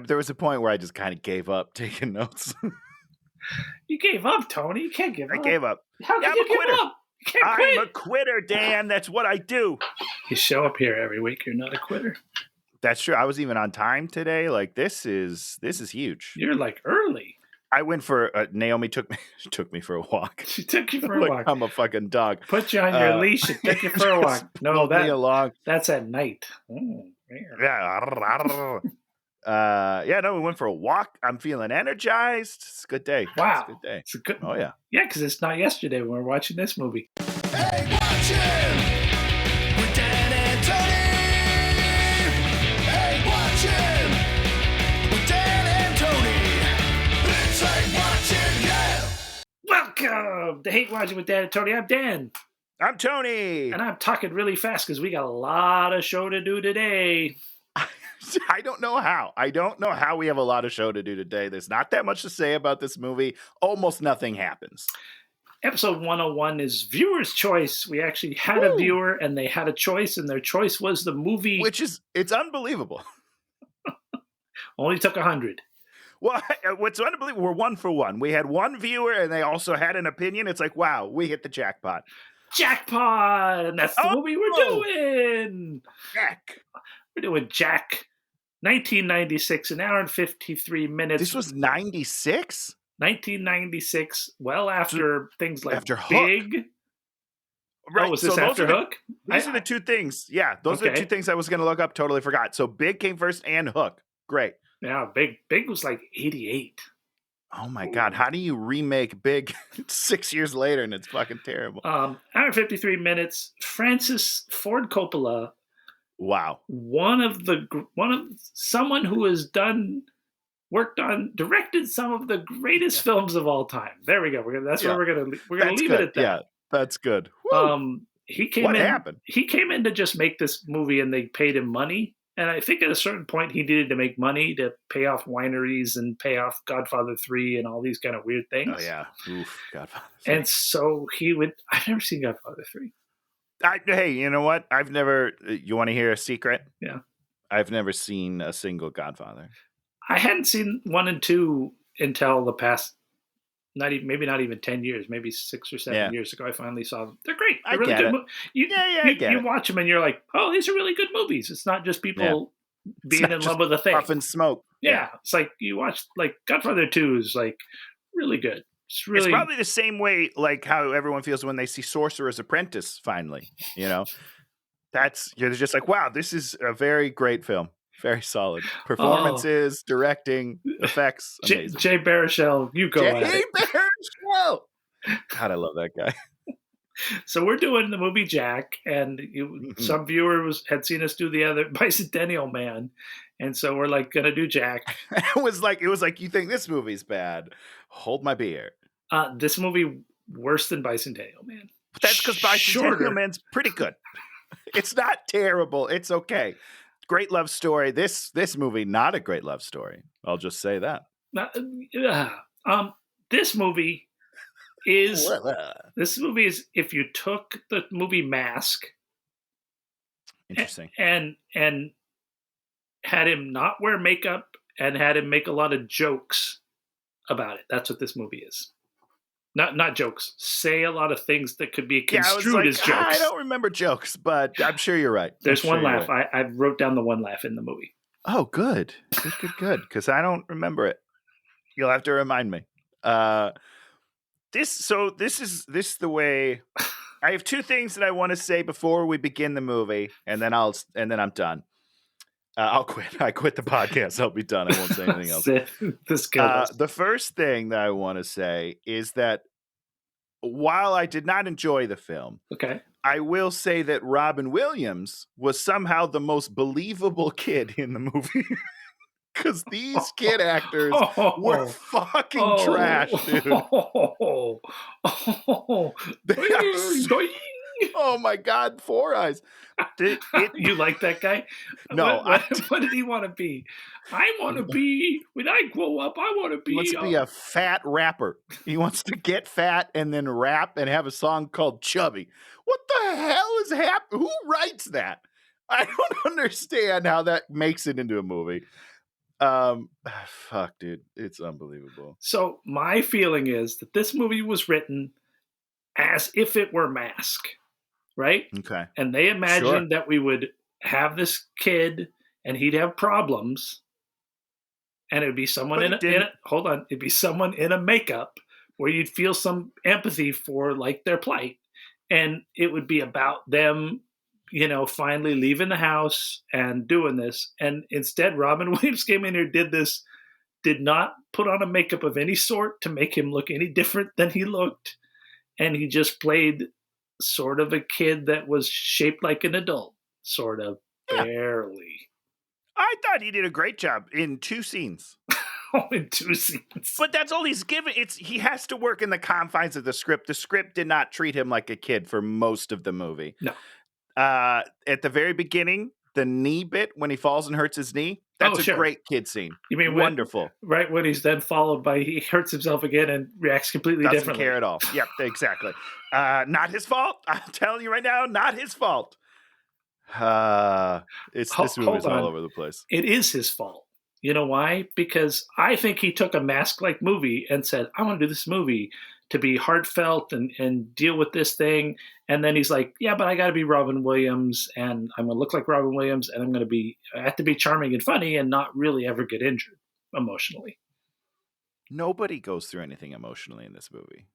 There was a point where I just kind of gave up taking notes. You gave up, Tony. You can't give up. I gave up. How can I'm you a give quitter. up? You can't I'm quit. a quitter, Dan. That's what I do. You show up here every week. You're not a quitter. That's true. I was even on time today. Like this is huge. You're like early. I went for Naomi took me for a walk. She took you for a Like walk. I'm a fucking dog. Put you on your leash and took you for a walk. No, Pulled me along. that's at night. Yeah. No, we went for a walk. I'm feeling energized. It's a good day. Wow. It's a good day. It's a good. Oh yeah. Yeah, because it's not yesterday when we were watching this movie. Hey, watch him with Dan and Tony. Hey, watch him with Dan and Tony. It's like watching, yeah. Welcome to Hate Watching with Dan and Tony. I'm Dan. I'm Tony. And I'm talking really fast because we got a lot of show to do today. I don't know how we have a lot of show to do today. There's not that much to say about this movie. Almost nothing happens. Episode 101 is viewer's choice. We actually had a viewer and they had a choice, and their choice was the movie. It's unbelievable. Only took 100. Well, what's unbelievable, we're 1 for 1. We had one viewer and they also had an opinion. It's like, wow, we hit the jackpot. Jackpot! And that's the movie we're doing. Jack. We're doing Jack. 1996, an hour and 53 minutes. This was 96? 1996, well after things like after Hook. Big. Right. Oh, was this after Hook? These are the two things. Yeah, those are the two things I was going to look up. Totally forgot. So Big came first and Hook. Great. Yeah, Big was like 88. Oh my God. How do you remake Big 6 years later and it's fucking terrible? Hour and 53 minutes. Francis Ford Coppola. Wow. Someone who has directed some of the greatest films of all time. There we go. We're gonna leave it at that. Yeah, that's good. What happened? Happened? He came in to just make this movie, and they paid him money. And I think at a certain point, he needed to make money to pay off wineries and pay off Godfather 3 and all these kind of weird things. Oh yeah, Godfather 3. And so he would. I've never seen Godfather 3. Hey, you know what? You want to hear a secret? Yeah. I've never seen a single Godfather. I hadn't seen 1 and 2 until the past, maybe not even 10 years, maybe 6 or 7 years ago. I finally saw them. They're great. They're really good. You watch them and you're like, oh, these are really good movies. It's not just people being in love with a thing. Puff and smoke. Yeah. It's like you watch, like Godfather 2 is like really good. It's probably the same way, like how everyone feels when they see Sorcerer's Apprentice. Finally, you're just like, wow, this is a very great film, very solid performances, directing, effects. Amazing. Jay Baruchel, you go at it. Jay Baruchel. God, I love that guy. So we're doing the movie Jack, and some viewer had seen us do the other Bicentennial Man, and so we're like gonna do Jack. It was like you think this movie's bad? Hold my beer. This movie worse than Bicentennial Man. But that's because Bicentennial Man's pretty good. It's not terrible. It's okay. Great love story. This movie, not a great love story. I'll just say that. This movie is if you took the movie Mask, interesting, and had him not wear makeup and had him make a lot of jokes about it. That's what this movie is. Not jokes. Say a lot of things that could be construed as jokes. I don't remember jokes, but I'm sure you're right. There's one laugh. I wrote down the one laugh in the movie. Oh, good. Because I don't remember it. You'll have to remind me. This is the way. I have 2 things that I want to say before we begin the movie, and then I'm done. I'll quit. I quit the podcast. I'll be done. I won't say anything else. The first thing that I want to say is that while I did not enjoy the film, I will say that Robin Williams was somehow the most believable kid in the movie. Because these kid actors were fucking trash, dude. They are oh my God, 4 Eyes. You like that guy? No. What did he want to be? I want to be, when I grow up, I want to be. He wants to be a fat rapper. He wants to get fat and then rap and have a song called Chubby. What the hell is happening? Who writes that? I don't understand how that makes it into a movie. Fuck, dude, it's unbelievable. So my feeling is that this movie was written as if it were Mask, right? Okay. And they imagined that we would have this kid and he'd have problems, and it would be someone it'd be someone in a makeup where you'd feel some empathy for like their plight, and it would be about them, finally leaving the house and doing this. And instead, Robin Williams came in here, did not put on a makeup of any sort to make him look any different than he looked, and he just played sort of a kid that was shaped like an adult, sort of, barely. I thought he did a great job in 2 scenes. In 2 scenes. But that's all he's given. He has to work in the confines of the script. The script did not treat him like a kid for most of the movie. No. At the very beginning, the knee bit when he falls and hurts his knee, that's a great kid scene. You mean wonderful? Right when he's then followed by he hurts himself again and reacts completely Doesn't differently. Care at all. Yep, exactly. Not his fault. I'm telling you right now, not his fault. This movie's all over the place. It is his fault. You know why? Because I think he took a Mask-like movie and said, I want to do this movie to be heartfelt and deal with this thing. And then he's like, yeah, but I got to be Robin Williams, and I'm going to look like Robin Williams, and I have to be charming and funny and not really ever get injured emotionally. Nobody goes through anything emotionally in this movie.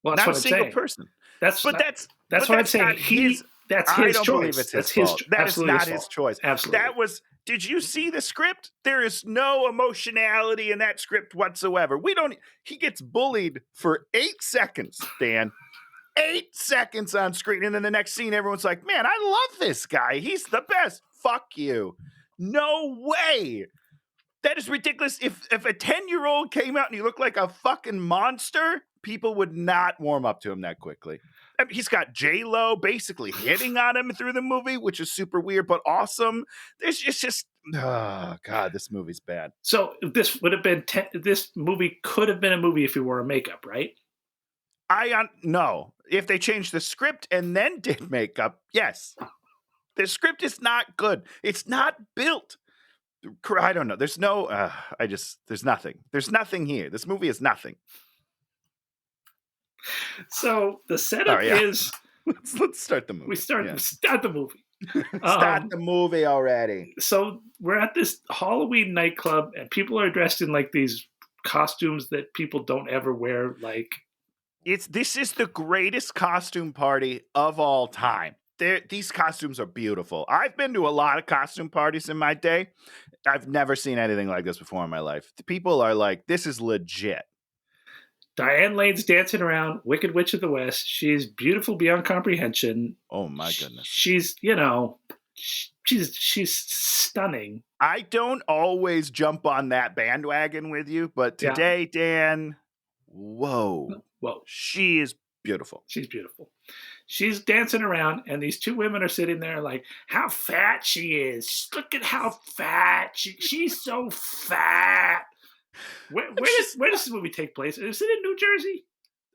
Well, that's not what a single saying. person. That's what I'm saying. That's his choice. I don't believe it's his fault. That is not his choice. Absolutely. Did you see the script? There is no emotionality in that script whatsoever. He gets bullied for 8 seconds, Dan. 8 seconds on screen. And then the next scene, everyone's like, man, I love this guy. He's the best. Fuck you. No way. That is ridiculous. If a 10-year-old came out and he looked like a fucking monster, people would not warm up to him that quickly. I mean, he's got J-Lo basically hitting on him through the movie, which is super weird, but awesome. It's just, oh God, this movie's bad. So this movie could have been a movie if he wore a makeup, right? No. If they changed the script and then did makeup, yes. The script is not good. It's not built. I don't know. There's no, there's nothing. There's nothing here. This movie is nothing. So the setup is let's start the movie. We start the movie. Start the movie already. So we're at this Halloween nightclub, and people are dressed in like these costumes that people don't ever wear. Like this is the greatest costume party of all time. These costumes are beautiful. I've been to a lot of costume parties in my day. I've never seen anything like this before in my life. The people are like, this is legit. Diane Lane's dancing around, Wicked Witch of the West. She's beautiful beyond comprehension. Oh my goodness. She's stunning. I don't always jump on that bandwagon with you, but today, Dan, whoa. She is beautiful. She's beautiful. She's dancing around, and these 2 women are sitting there like, how fat she is. Look at how fat. She's so fat. Where does this movie take place? Is it in New Jersey?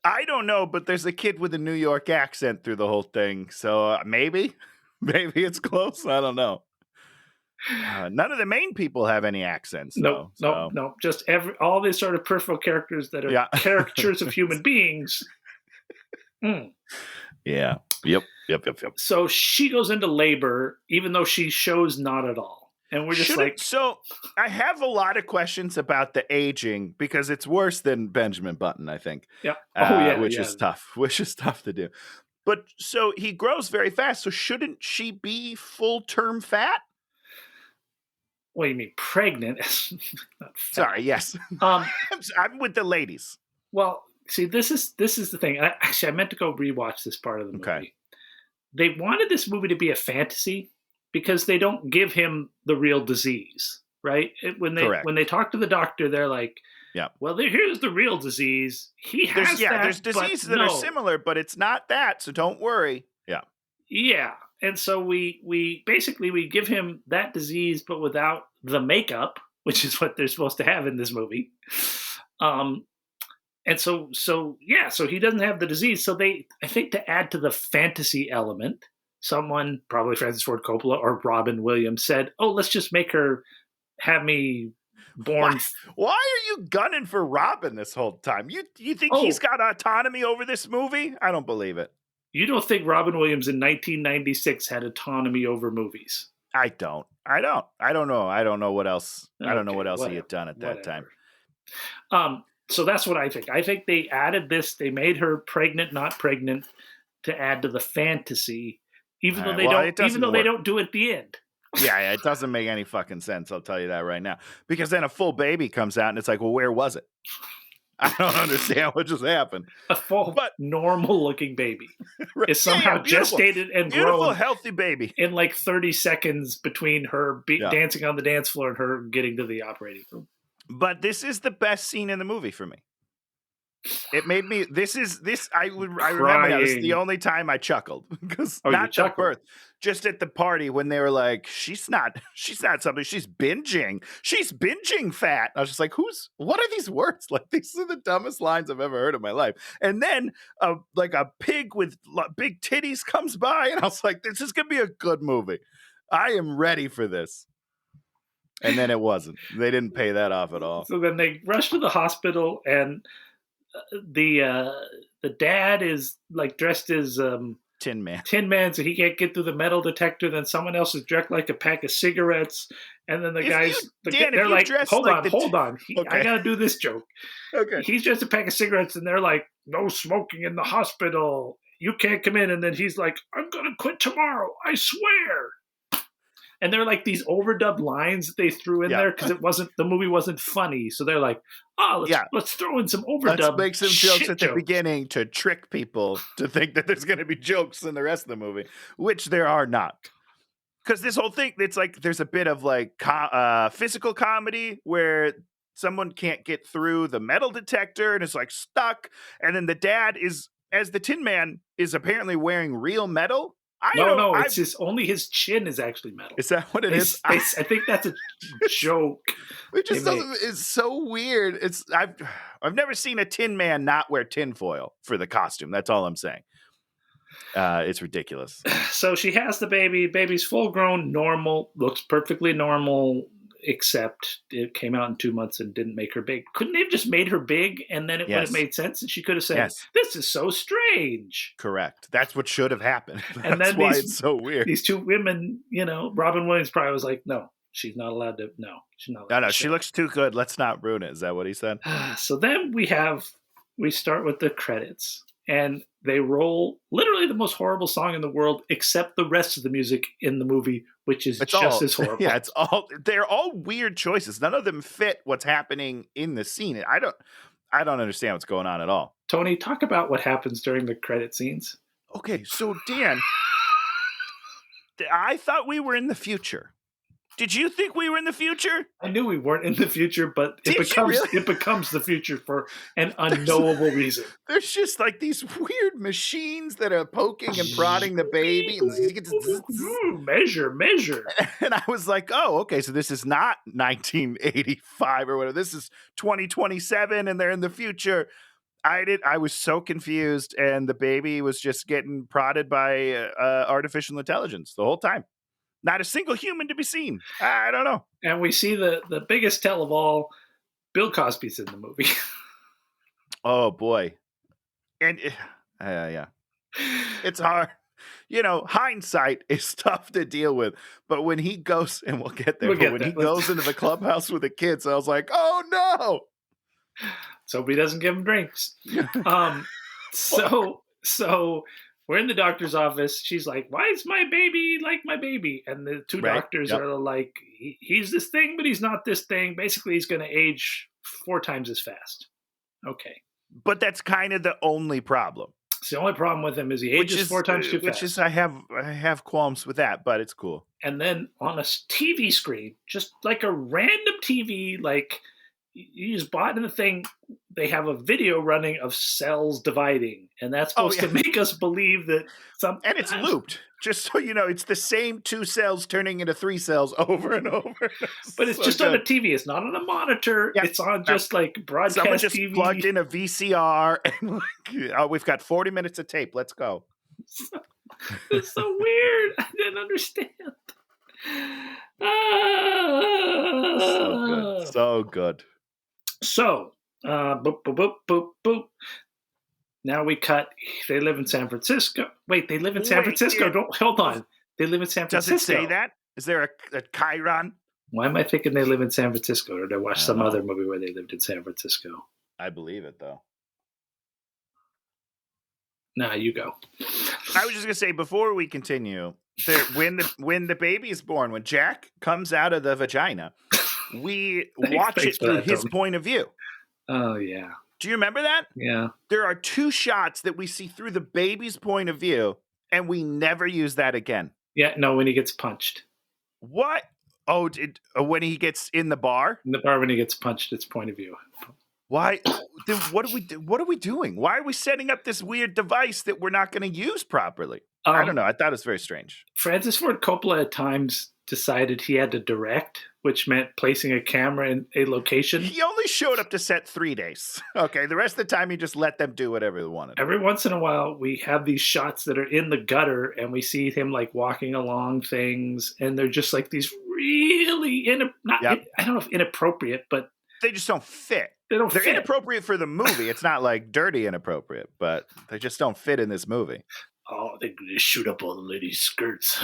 I don't know, but there's a kid with a New York accent through the whole thing. So maybe it's close. I don't know. None of the main people have any accents. No. Just all these sort of peripheral characters that are caricatures of human beings. Yeah. Yep. So she goes into labor, even though she shows not at all. And we're just so I have a lot of questions about the aging because it's worse than Benjamin Button, I think. Yeah. Which is tough to do. But so he grows very fast. So shouldn't she be full term fat? What do you mean pregnant? Not fat. Sorry. Yes. I'm with the ladies. Well, see, this is the thing. I meant to go rewatch this part of the movie. Okay. They wanted this movie to be a fantasy, because they don't give him the real disease, right? When they talk to the doctor, they're like, well, here's the real disease. He has that. There's diseases that are similar, but it's not that, so don't worry. Yeah. And so we basically give him that disease, but without the makeup, which is what they're supposed to have in this movie. And so he doesn't have the disease. So I think to add to the fantasy element, someone, probably Francis Ford Coppola or Robin Williams, said, "Oh, let's just make her have me born. Why are you gunning for Robin this whole time? You think he's got autonomy over this movie? I don't believe it. You don't think Robin Williams in 1996 had autonomy over movies? I don't know. I don't know what else. I don't know what else he had done at that time. So that's what I think. I think they added this. They made her pregnant, not pregnant, to add to the fantasy, even though they don't. Even though they don't do it at the end. Yeah, it doesn't make any fucking sense. I'll tell you that right now. Because then a full baby comes out, and it's like, well, where was it? I don't understand what just happened. A full, normal-looking baby is somehow gestated and grown, healthy baby in like 30 seconds between her dancing on the dance floor and her getting to the operating room. But this is the best scene in the movie for me. It made me. I remember that. This is the only time I chuckled because not at birth, just at the party when they were like, "She's not something. She's binging fat." I was just like, what are these words? Like, these are the dumbest lines I've ever heard in my life. And then, like a pig with big titties comes by, and I was like, "This is gonna be a good movie. I am ready for this." And then it wasn't. They didn't pay that off at all. So then they rush to the hospital, and the dad is like dressed as Tin Man, so he can't get through the metal detector. Then someone else is dressed like a pack of cigarettes, and then they're like, "Hold on, I gotta do this joke." Okay, he's just a pack of cigarettes, and they're like, "No smoking in the hospital. You can't come in." And then he's like, "I'm gonna quit tomorrow. I swear." And they're like these overdubbed lines that they threw in there because the movie wasn't funny. So they're like, let's throw in some overdubbed. Let's make some jokes at the beginning to trick people to think that there's going to be jokes in the rest of the movie, which there are not. Because this whole thing, it's like there's a bit of like physical comedy where someone can't get through the metal detector and is like stuck. And then the dad is, as the Tin Man, is apparently wearing real metal. It's only his chin is actually metal. Is that what it is? I think that's a joke. It just doesn't. It's so weird. I've never seen a Tin Man not wear tinfoil for the costume. That's all I'm saying. It's ridiculous. So she has the baby. Baby's full grown, normal, looks perfectly normal, except it came out in 2 months and didn't make her big. Couldn't they have just made her big and then it would have made sense? And she could have said, "This is so strange." Correct. That's what should have happened. That's why it's so weird. These two women, Robin Williams probably was like, "No, she's not allowed to. No, she's not allowed No, she looks too good. Let's not ruin it." Is that what he said? So then we start with the credits. And they roll literally the most horrible song in the world, except the rest of the music in the movie, which is as horrible. Yeah, they're all weird choices. None of them fit what's happening in the scene. I don't understand what's going on at all. Tony, talk about what happens during the credit scenes. Okay, so Dan, I thought we were in the future. Did you think we were in the future? I knew we weren't in the future, but it becomes the future for an unknowable reason. There's just like these weird machines that are poking and prodding the baby. Measure. And I was like, oh, okay, so this is not 1985 or whatever. This is 2027 and they're in the future. I was so confused, and the baby was just getting prodded by artificial intelligence the whole time. Not a single human to be seen. I don't know. And we see the biggest tell of all, Bill Cosby's in the movie. Oh, boy. And, yeah. It's hard. Hindsight is tough to deal with. But when he goes, and we'll get there, when he goes into the clubhouse with the kids, I was like, oh, no. So he doesn't give him drinks. So we're in the doctor's office. She's like, "Why is my baby like my baby?" And the two doctors are like, "He's this thing, but he's not this thing. Basically, he's going to age 4 times as fast." Okay. But that's kind of the only problem. It's the only problem with him is he ages 4 times too fast. I have qualms with that, but it's cool. And then on a TV screen, just like a random TV, like you just bought in the thing, they have a video running of cells dividing, and that's supposed to make us believe that something. And it's looped, just so you know, it's the same 2 cells turning into 3 cells over and over. But it's just on a TV. It's not on a monitor. Yep. It's on just like broadcast Someone just TV. Plugged in a VCR, and we've got 40 minutes of tape. Let's go. It's so weird. I didn't understand. So good. So good. So, boop, boop, boop, boop, boop. Now we cut. They live in San Francisco. Wait, they live in San Francisco. Hold on. They live in San Francisco. Does it say that? Is there a Chiron? Why am I thinking they live in San Francisco? Or did I watch some other movie where they lived in San Francisco? I believe it, though. Nah, you go. I was just going to say, before we continue, when the baby is born, when Jack comes out of the vagina, we watch it through his point of view. Oh, yeah. Do you remember that? Yeah. There are 2 shots that we see through the baby's point of view, and we never use that again. Yeah, no, when he gets punched. What? Oh, when he gets in the bar? In the bar when he gets punched, it's point of view. Why? Then what are we doing? Why are we setting up this weird device that we're not going to use properly? I don't know. I thought it was very strange. Francis Ford Coppola at times decided he had to direct, which meant placing a camera in a location. He only showed up to set 3 days. Okay, the rest of the time he just let them do whatever they wanted. Every once in a while, we have these shots that are in the gutter, and we see him like walking along things, and they're just like these really I don't know if inappropriate, but they just don't fit. They're inappropriate for the movie. It's not like dirty inappropriate, but they just don't fit in this movie. Oh, they're going to shoot up all the ladies' skirts.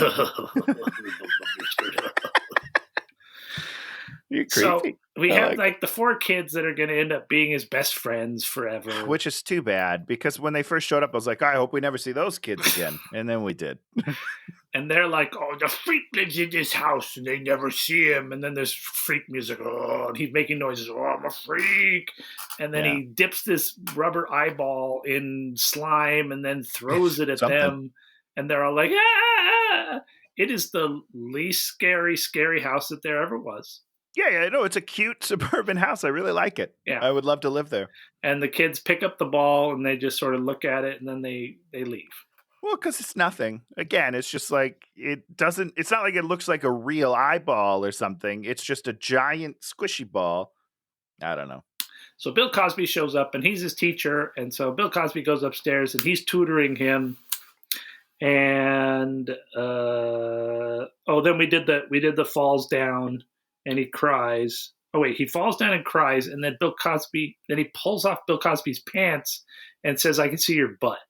You're creepy. So we have like the 4 kids that are going to end up being his best friends forever. Which is too bad, because when they first showed up, I was like, I hope we never see those kids again. And then we did. And they're like, oh, the freak lives in this house, and they never see him. And then there's freak music. Oh, and he's making noises. Oh, I'm a freak. And then he dips this rubber eyeball in slime and then throws it at them. And they're all like, ah! It is the least scary house that there ever was. Yeah, no, it's a cute suburban house. I really like it. Yeah. I would love to live there. And the kids pick up the ball, and they just sort of look at it, and then they leave. Well, because it's nothing. Again, it's just like, it's not like it looks like a real eyeball or something. It's just a giant squishy ball. I don't know. So Bill Cosby shows up, and he's his teacher. And so Bill Cosby goes upstairs, and he's tutoring him. And, then we did the falls down, and he cries. Oh, wait, he falls down and cries. And then then he pulls off Bill Cosby's pants and says, I can see your butt.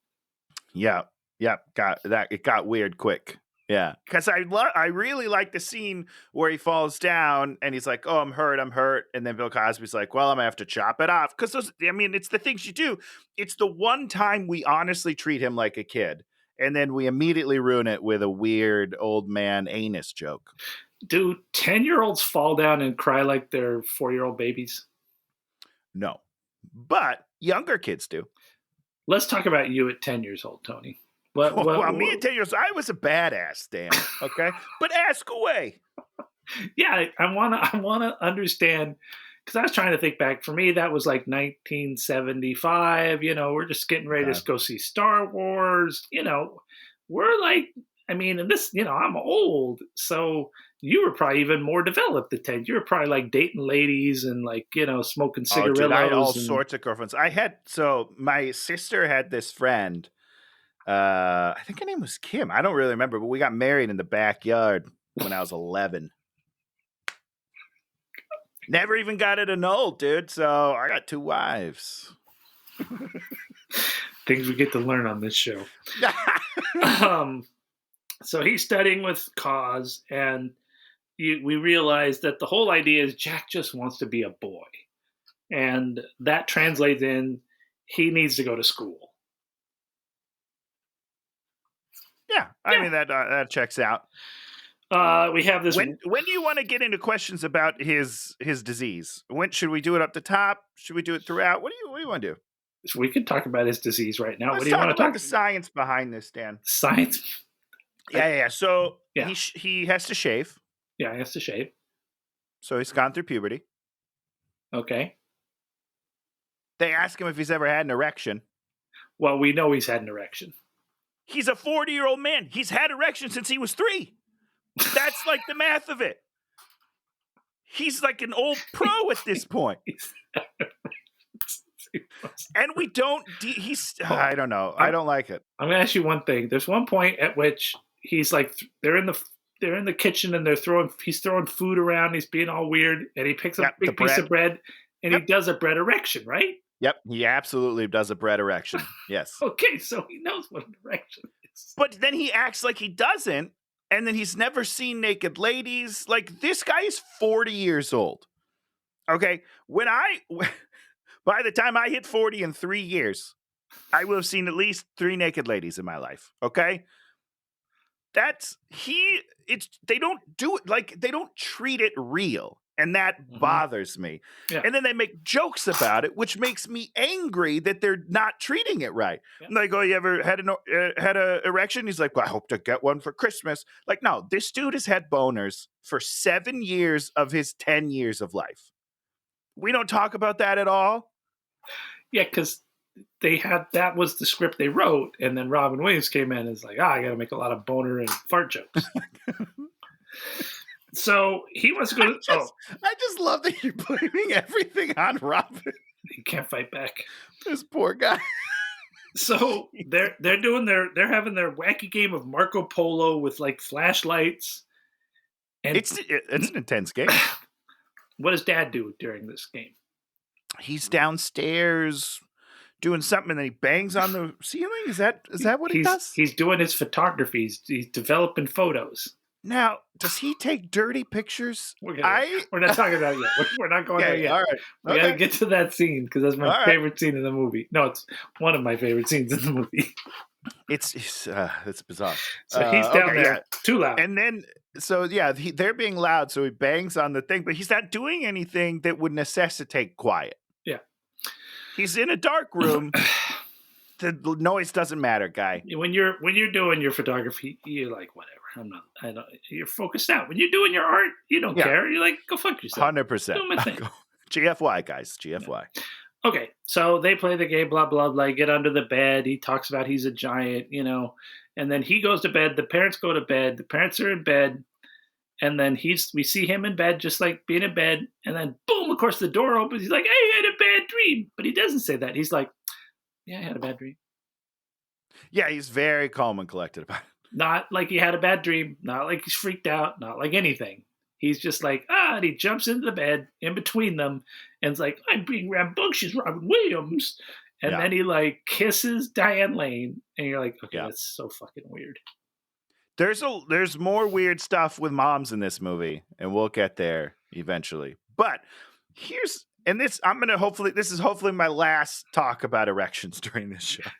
Yeah. It got weird quick. Yeah, because I really like the scene where he falls down and he's like, oh, I'm hurt. And then Bill Cosby's like, well, I'm going to have to chop it off. Because it's the things you do. It's the one time we honestly treat him like a kid. And then we immediately ruin it with a weird old man anus joke. Do 10-year-olds fall down and cry like they're 4-year-old babies? No, but younger kids do. Let's talk about you at 10 years old, Tony. Me at 10 years old, I was a badass, Dan. Okay, but ask away. Yeah, I wanna understand, because I was trying to think back. For me, that was like 1975. We're just getting ready to go see Star Wars. We're like, and this, I'm old, so you were probably even more developed at 10. You were probably like dating ladies and like, smoking cigarillos. I had all sorts of girlfriends. My sister had this friend. I think her name was Kim. I don't really remember, but we got married in the backyard when I was 11. Never even got it annulled, dude. So I got 2 wives. Things we get to learn on this show. So he's studying with Cos, and we realize that the whole idea is Jack just wants to be a boy. And that translates in he needs to go to school. Yeah, I mean, that checks out. We have this. When do you want to get into questions about his disease? When should we do it up the top? Should we do it throughout? What do you want to do? We can talk about his disease right now. Let's what do you want to talk about? The science behind this, Dan. Science. Yeah. So he has to shave. Yeah, he has to shave. So he's gone through puberty. Okay. They ask him if he's ever had an erection. Well, we know he's had an erection. He's a 40-year-old man. He's had erections since he was 3. That's like the math of it. He's like an old pro at this point. And we don't. I don't know. I don't like it. I'm going to ask you one thing. There's one point at which he's like, they're in the they're in the kitchen and he's throwing food around. He's being all weird, and he picks up a big piece of bread, and he does a bread erection, right? Yep, he absolutely does a bread erection. Yes. Okay, so he knows what an erection is. But then he acts like he doesn't, and then he's never seen naked ladies. Like, this guy is 40 years old. Okay, by the time I hit 40 in 3 years, I will have seen at least 3 naked ladies in my life. Okay, they don't do it, like, they don't treat it real. And that bothers me. Yeah. And then they make jokes about it, which makes me angry that they're not treating it right. Yeah. Like, oh, you ever had an erection? He's like, well, I hope to get one for Christmas. Like, no, this dude has had boners for 7 years of his 10 years of life. We don't talk about that at all. Yeah, because that was the script they wrote. And then Robin Williams came in and is like, I got to make a lot of boner and fart jokes. So he wants to go to... I just love that you're blaming everything on Robin. He can't fight back. This poor guy. So they're having their wacky game of Marco Polo with like flashlights. And it's an intense game. What does Dad do during this game? He's downstairs doing something, and then he bangs on the ceiling. Is that what he does? He's doing his photography. He's developing photos. Now, does he take dirty pictures? We're not talking about it yet. We're not going there yet. All right. We got to get to that scene because that's my favorite scene in the movie. No, it's one of my favorite scenes in the movie. It's bizarre. So he's down there, too loud. And then, they're being loud, so he bangs on the thing, but he's not doing anything that would necessitate quiet. Yeah. He's in a dark room. The noise doesn't matter, guy. When you're doing your photography, you're like, whatever. You're focused out. When you're doing your art, you don't care. You're like, go fuck yourself. 100%. Do my thing. GFY, guys. GFY. Okay, so they play the game, blah, blah, blah. Get under the bed. He talks about he's a giant, and then he goes to bed. The parents go to bed. The parents are in bed. And then we see him in bed, just like being in bed. And then, boom, of course, the door opens. He's like, hey, I had a bad dream. But he doesn't say that. He's like, yeah, I had a bad dream. Yeah, he's very calm and collected about it. Not like he had a bad dream. Not like he's freaked out. Not like anything. He's just like, and he jumps into the bed in between them and is like, I'm being rambunctious, Robin Williams. And then he like kisses Diane Lane. And you're like, okay, that's so fucking weird. There's more weird stuff with moms in this movie, and we'll get there eventually. But this is hopefully my last talk about erections during this show.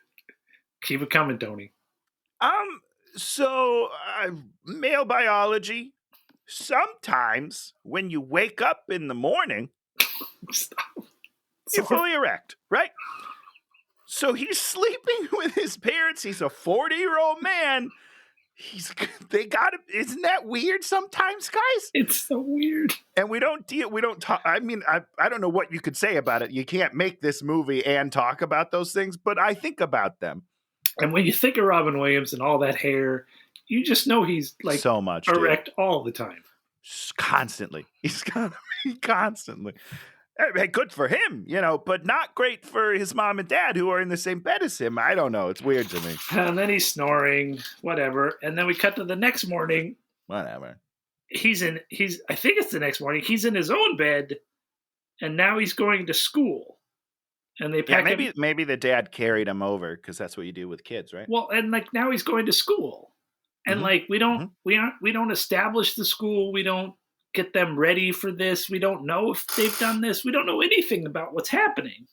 Keep it coming, Tony. So male biology, sometimes when you wake up in the morning, you're fully erect, right? So he's sleeping with his parents. He's a 40-year-old man. Isn't that weird sometimes, guys? It's so weird. And we don't talk. I mean, I don't know what you could say about it. You can't make this movie and talk about those things, but I think about them. And when you think of Robin Williams and all that hair, you just know he's like so much erect all the time. Constantly. He's got to be constantly. Hey, good for him, but not great for his mom and dad who are in the same bed as him. I don't know. It's weird to me. And then he's snoring, whatever. And then we cut to the next morning. Whatever. I think it's the next morning. He's in his own bed, and now he's going to school. And they pack him. Maybe the dad carried him over because that's what you do with kids, right? Well, and like now he's going to school, and like we don't establish the school. We don't get them ready for this. We don't know if they've done this. We don't know anything about what's happening.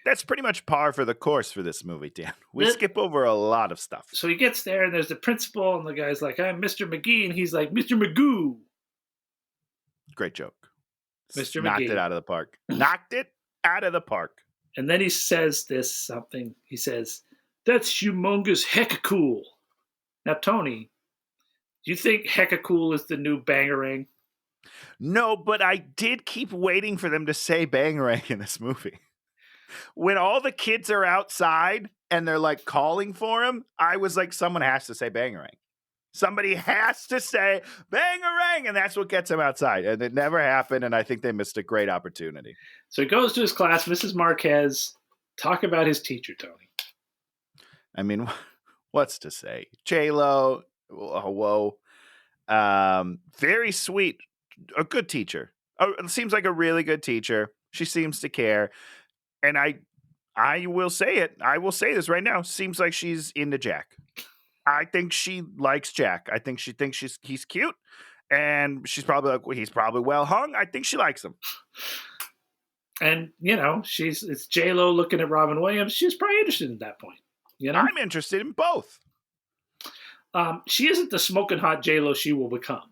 That's pretty much par for the course for this movie, Dan. We skip over a lot of stuff. So he gets there, and there's the principal, and the guy's like, I'm Mr. McGee, and he's like, Mr. Magoo. Great joke. Mr. Knocked McGee. it out of the park. Knocked it out of the park. And then he says something. He says, that's humongous hecka cool. Now, Tony, do you think hecka cool is the new Bangarang? No, but I did keep waiting for them to say Bangarang in this movie. When all the kids are outside and they're like calling for him, I was like, someone has to say Bangarang. Somebody has to say Bangarang, and that's what gets him outside. And it never happened, and I think they missed a great opportunity. So he goes to his class, Mrs. Marquez, talk about his teacher, Tony. I mean, what's to say? J-Lo, whoa. Very sweet, a good teacher. Seems like a really good teacher. She seems to care, and I will say it. I will say this right now. Seems like she's into Jack. I think she likes Jack. I think she thinks he's cute, and she's probably like, well, he's probably well hung. I think she likes him. And it's J-Lo looking at Robin Williams. She's probably interested at that point. I'm interested in both. She isn't the smoking hot J-Lo she will become.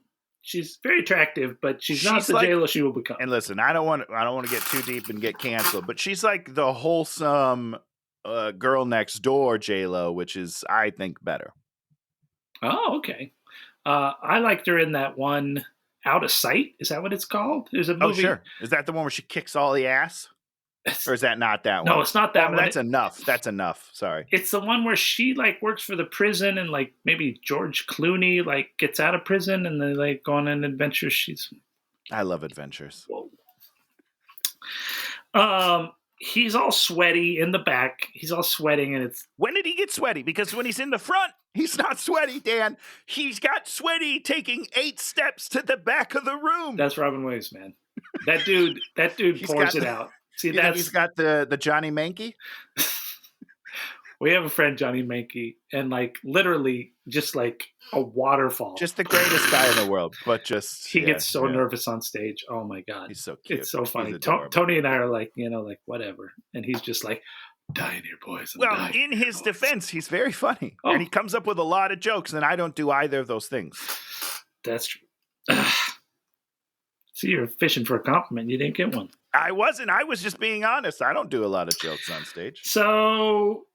She's very attractive, but she's not the J-Lo she will become. And listen, I don't want to get too deep and get canceled, but she's like the wholesome girl next door J-Lo, which is, I think, better. Oh, okay. I liked her in that one, Out of Sight. Is that what it's called? There's a movie. Oh, sure. Is that the one where she kicks all the ass? Or is that not that one? No, it's not that one. That's enough. That's enough. Sorry. It's the one where she works for the prison, and maybe George Clooney gets out of prison and they go on an adventure. I love adventures. Whoa. He's all sweaty in the back. He's all sweating, and it's... When did he get sweaty? Because when he's in the front, he's not sweaty, Dan. He's got sweaty taking 8 steps to the back of the room. That's Robin Williams, man. That dude pours it out. See, he's got the Johnny Mankey. We have a friend, Johnny Mankey, and literally just a waterfall. Just the greatest guy in the world, but just he gets so nervous on stage. Oh my God, he's so cute. It's so funny. Tony and I are whatever, and he's just dying here, boys. Well, in his defense, he's very funny, and he comes up with a lot of jokes, and I don't do either of those things. That's true. See, you're fishing for a compliment. You didn't get one. I wasn't. I was just being honest. I don't do a lot of jokes on stage. So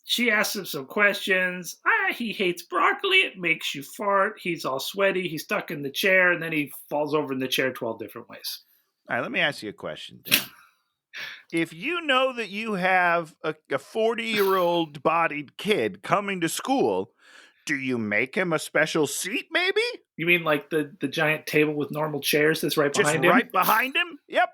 she asks him some questions. He hates broccoli. It makes you fart. He's all sweaty. He's stuck in the chair, and then he falls over in the chair 12 different ways. All right, let me ask you a question, Dan. If you know that you have a 40-year-old bodied kid coming to school, do you make him a special seat, maybe? You mean the giant table with normal chairs that's right behind him? Just right behind him? Yep.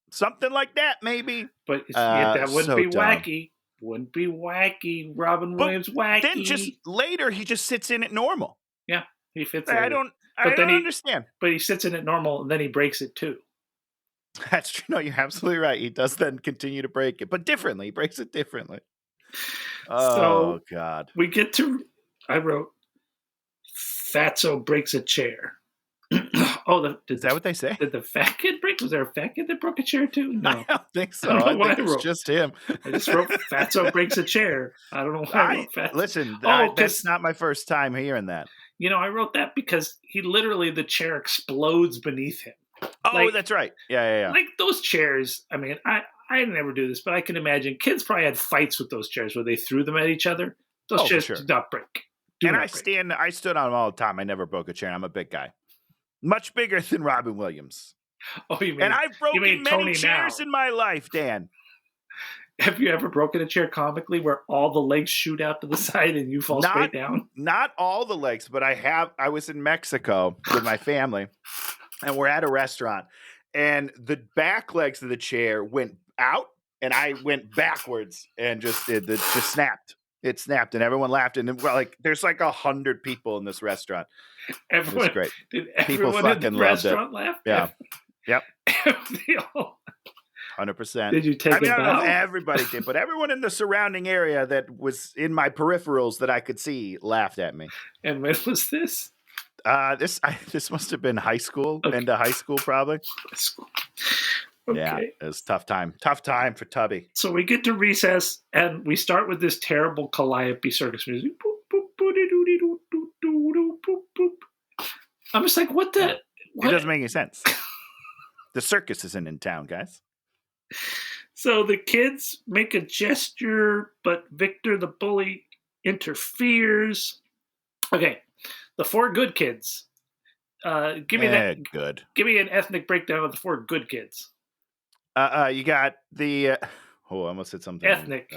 Something like that, maybe. But that wouldn't be wacky. Wouldn't be wacky. Robin Williams wacky. Then just later, he just sits in it normal. Yeah, he fits I don't understand. But he sits in it normal, and then he breaks it too. That's true. No, you're absolutely right. He does then continue to break it, but differently. He breaks it differently. Oh, God. We get to... I wrote, Fatso breaks a chair. Is that what they say? Did the fat kid break? Was there a fat kid that broke a chair too? No. I don't think so. I think it's just him. I just wrote Fatso breaks a chair. I don't know why I wrote Fatso. Listen, that's not my first time hearing that. I wrote that because the chair explodes beneath him. Oh, that's right. Yeah. Those chairs, I mean, I never do this, but I can imagine kids probably had fights with those chairs where they threw them at each other. Those chairs did not break. I stood on them all the time. I never broke a chair. I'm a big guy. Much bigger than Robin Williams. Oh, you mean? And I've broken many Tony chairs in my life, Dan. Have you ever broken a chair comically where all the legs shoot out to the side and you fall straight down? Not all the legs, but I was in Mexico with my family, and we're at a restaurant, and the back legs of the chair went out, and I went backwards and just snapped. It snapped, and everyone laughed. And there's 100 people in this restaurant. Everyone, it was great. Did everyone people fucking in the restaurant laugh? Yeah. Yep. 100%. Did you take it? I don't know if everybody did, but everyone in the surrounding area that was in my peripherals that I could see laughed at me. And when was this? This must have been high school, into high school probably. Okay. Yeah, it was a tough time. Tough time for Tubby. So we get to recess, and we start with this terrible Calliope circus music. I'm just like, what the? It doesn't make any sense. The circus isn't in town, guys. So the kids make a gesture, but Victor the bully interferes. Okay, the 4 good kids. Give me an ethnic breakdown of the 4 good kids. You got the I almost said something. Ethnic.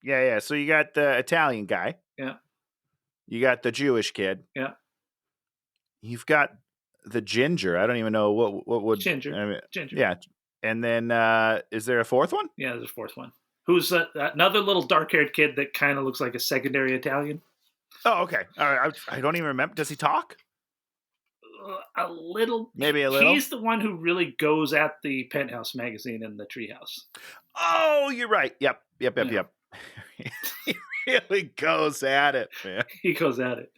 Yeah. So you got the Italian guy. Yeah. You got the Jewish kid. Yeah. You've got the ginger. I don't even know what would ginger. Ginger. Yeah. And then is there a 4th one? Yeah, there's a 4th one. Who's another little dark-haired kid that kind of looks like a secondary Italian? Oh, okay. All right. I don't even remember. Does he talk? A little. Maybe a little? He's the one who really goes at the Penthouse magazine and the Treehouse. Oh, you're right. Yep. He really goes at it, man. He goes at it.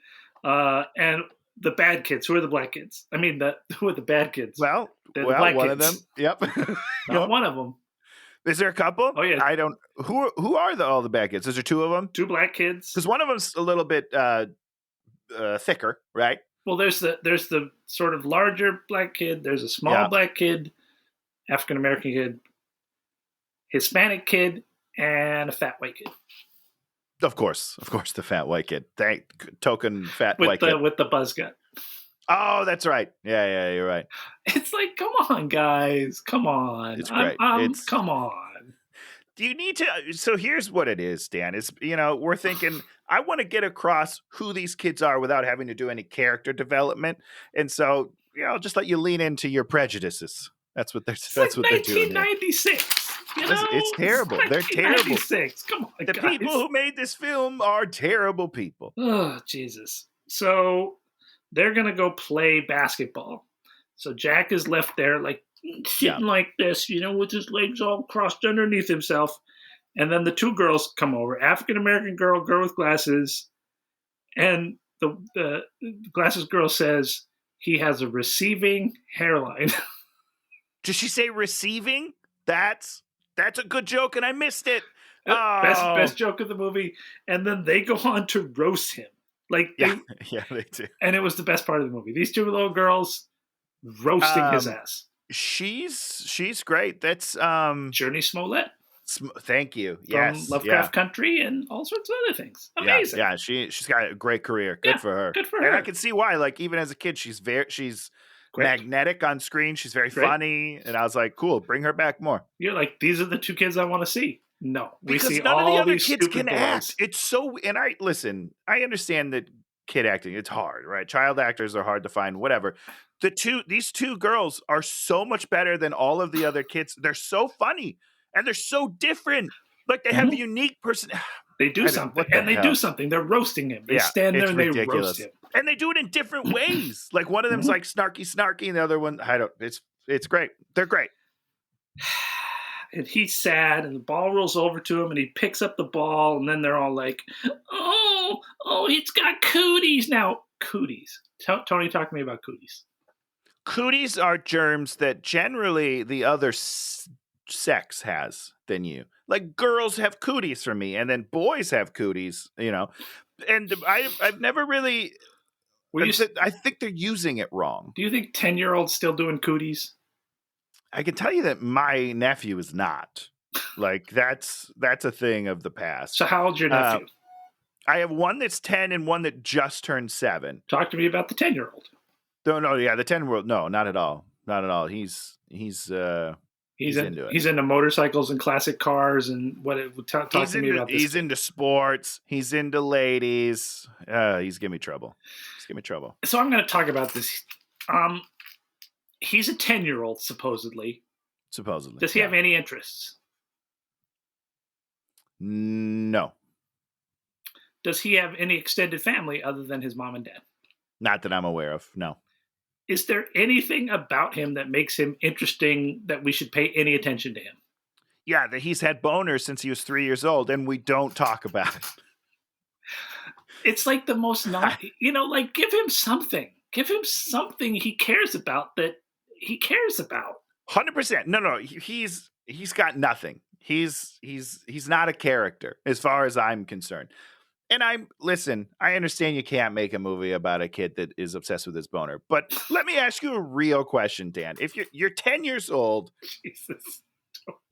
And the bad kids, who are the black kids? I mean, who are the bad kids? Well, the black one kids. of them. Yep. Not one of them. Is there a couple? Oh yeah. I don't. Who are all the bad kids? Is there two of them? Two black kids. Because one of them's a little bit thicker, right? Well, there's the sort of larger black kid. There's a small black kid, African American kid, Hispanic kid, and a fat white kid. Of course, the fat white kid. Token fat white kid with the buzz cut. Oh, that's right. Yeah, you're right. It's like, come on, guys, come on. It's great. Come on. Do you need to? So here's what it is, Dan. Is we're thinking I want to get across who these kids are without having to do any character development, and so I'll just let you lean into your prejudices. That's what they're. That's what they're doing. 1996. It's terrible. They're terrible. Come on, the guys. people who made this film are terrible people. Oh, Jesus. So they're going to go play basketball. So Jack is left there sitting like this, with his legs all crossed underneath himself. And then the two girls come over, African-American girl with glasses. And the glasses girl says he has a receding hairline. Did she say receiving? That's a good joke, and I missed it. Best joke of the movie. And then they go on to roast him. They do. And it was the best part of the movie. These two little girls roasting his ass. She's great. That's Journey Smollett. Thank you. From Lovecraft Country and all sorts of other things. Amazing. Yeah, she's got a great career. Good for her. Good for her. And I can see why. Even as a kid, she's great. Magnetic on screen. She's very funny. And I was like, cool, bring her back more. You're like, these are the two kids I want to see. No, because we see none all of the other these kids can boys. act. It's so, and I understand that kid acting, it's hard, right? Child actors are hard to find, whatever. These two girls are so much better than all of the other kids. They're so funny and they're so different. They have a unique person. They do something, and they do something. They're roasting him. They stand there and they roast him. And they do it in different ways. One of them's snarky, and the other one, it's great. They're great. And he's sad, and the ball rolls over to him, and he picks up the ball, and then they're all like, oh, it's got cooties now. Cooties. Tony, talk to me about cooties. Cooties are germs that generally the other sex has than you. Girls have cooties for me, and then boys have cooties, And I've never really... I think they're using it wrong. Do you think 10-year-olds still doing cooties? I can tell you that my nephew is not. That's a thing of the past. So how old's your nephew? I have one that's 10 and one that just turned 7. Talk to me about the 10-year-old. No, yeah, the 10-year-old. No, not at all. Not at all. He's into it. He's into motorcycles and classic cars and talk to me about this. He's into sports. He's into ladies. He's giving me trouble. So I'm going to talk about this. He's a 10-year-old, supposedly. Does he have any interests? No. Does he have any extended family other than his mom and dad? Not that I'm aware of, no. Is there anything about him that makes him interesting that we should pay any attention to him? Yeah, that he's had boners since he was 3 years old, and we don't talk about it. It's the most give him something. Give him something he cares about that he cares about. 100%. No. He's got nothing. He's not a character as far as I'm concerned. And I understand you can't make a movie about a kid that is obsessed with his boner, but let me ask you a real question, Dan. If you're 10 years old, Jesus.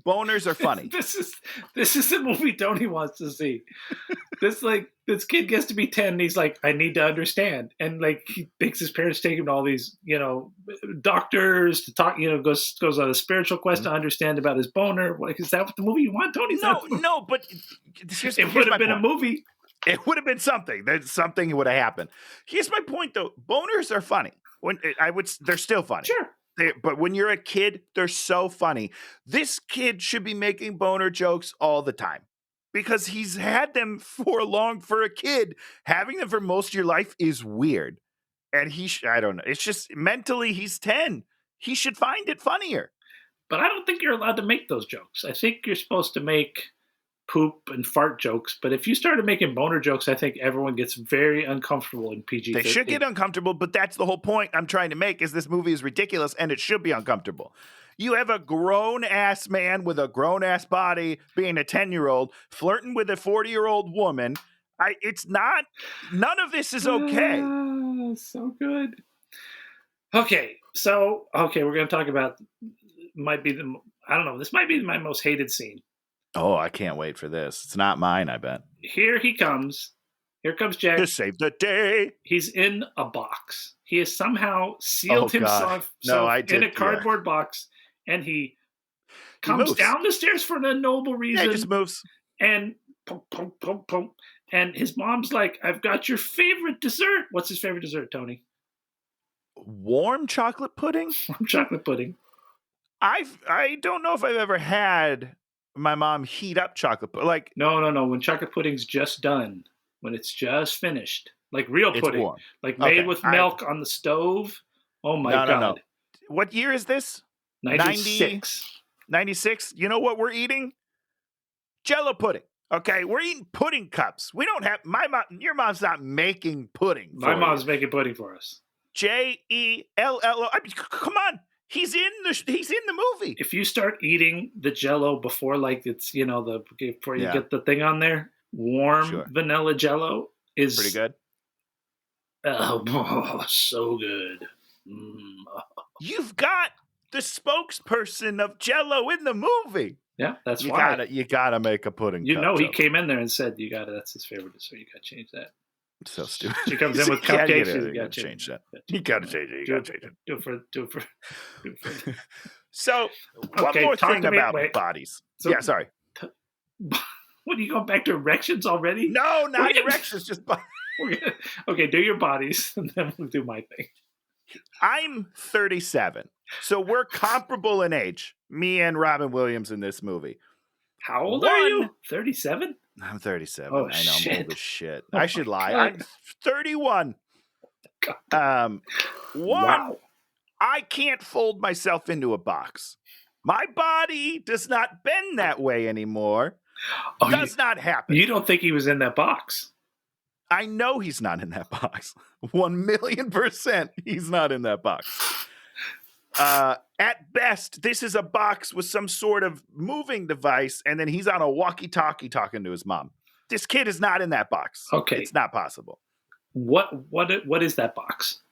Boners are funny. This is the movie Tony wants to see. This kid gets to be 10 and he's like, I need to understand. And he thinks his parents take him to all these, doctors to talk, goes on a spiritual quest to understand about his boner. Is that what the movie you want, Tony? No, but it would have been a movie. It would have been something. Something would have happened. Here's my point, though. Boners are funny. They're still funny. Sure. But when you're a kid, they're so funny. This kid should be making boner jokes all the time because he's had them for a kid. Having them for most of your life is weird. And I don't know. It's just mentally he's 10. He should find it funnier. But I don't think you're allowed to make those jokes. I think you're supposed to make poop and fart jokes. But if you started making boner jokes, I think everyone gets very uncomfortable in PG-13. They should get uncomfortable, but that's the whole point I'm trying to make, is this movie is ridiculous and it should be uncomfortable. You have a grown-ass man with a grown-ass body being a 10-year-old flirting with a 40-year-old woman. None of this is okay. So good. Okay, we're going to talk about, this might be my most hated scene. Oh, I can't wait for this. It's not mine, I bet. Here he comes. Here comes Jack. To save the day. He's in a box. He has somehow sealed himself in a cardboard box, and he comes down the stairs for an noble reason. Yeah, he just moves. And and his mom's like, I've got your favorite dessert. What's his favorite dessert, Tony? Warm chocolate pudding? Warm chocolate pudding. I don't know if I've ever had my mom heat up chocolate pudding. Like, no. When chocolate pudding's just done, when it's just finished, like real pudding, warm. Like made with milk on the stove. Oh my God. No. What year is this? 96. 96? You know what we're eating? Jello pudding. Okay, we're eating pudding cups. We don't have your mom's not making pudding. My mom's making pudding for us. Jello. I mean, come on. He's in the movie. If you start eating the Jello before, like, it's, before you get the thing on there, warm vanilla Jello is pretty good. Oh, so good. You've got the spokesperson of Jello in the movie. Yeah, that's why. You gotta make a pudding cup. He came in there and said, that's his favorite, so you gotta change that. So stupid. She comes in with cupcakes. You gotta change that. You gotta change it. Do it for. So, one more thing about bodies. Sorry. What, are you going back to erections already? No, not erections, just bodies. Okay, do your bodies, and then we'll do my thing. I'm 37, so we're comparable in age, me and Robin Williams in this movie. How old are you? 37? I'm 37. Oh, I know, shit. I'm old as shit. I should lie. I'm 31. Wow. I can't fold myself into a box. My body does not bend that way anymore. Does not happen. You don't think he was in that box? I know he's not in that box. 1,000,000% he's not in that box. At best, this is a box with some sort of moving device, and then he's on a walkie-talkie talking to his mom. This kid is not in that box. Okay. It's not possible. What is that box?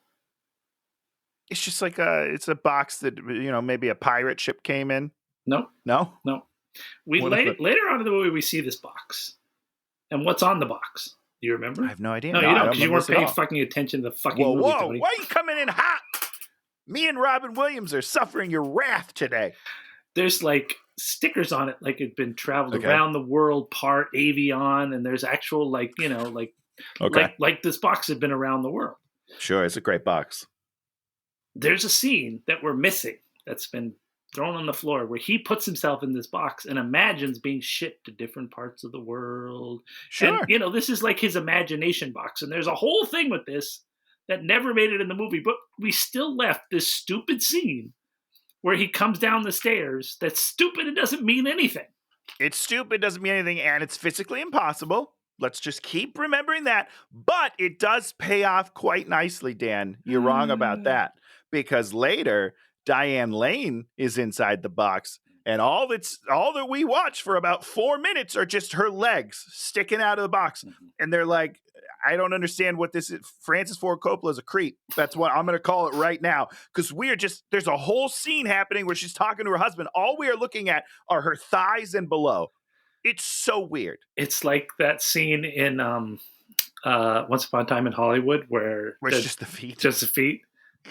It's just like it's a box that, maybe a pirate ship came in. No. Later on in the movie, we see this box. And what's on the box? Do you remember? I have no idea. No, you don't, because you weren't paying fucking attention to the fucking movie. Whoa. Tony. Why are you coming in hot? Me and Robin Williams are suffering your wrath today. There's like stickers on it, like it'd been traveled around the world, part Avion, and there's actual like this box had been around the world. Sure, it's a great box. There's a scene that we're missing that's been thrown on the floor where he puts himself in this box and imagines being shipped to different parts of the world. Sure. And, this is like his imagination box. And there's a whole thing with this that never made it in the movie, but we still left this stupid scene where he comes down the stairs. That's stupid. It doesn't mean anything. It's stupid, doesn't mean anything, and it's physically impossible. Let's just keep remembering that. But it does pay off quite nicely, Dan. You're wrong about that. Because later, Diane Lane is inside the box, and all that we watch for about 4 minutes are just her legs sticking out of the box. And they're like, I don't understand what this is. Francis Ford Coppola is a creep. That's what I'm going to call it right now. Because there's a whole scene happening where she's talking to her husband. All we are looking at are her thighs and below. It's so weird. It's like that scene in Once Upon a Time in Hollywood where it's just the feet. Just the feet.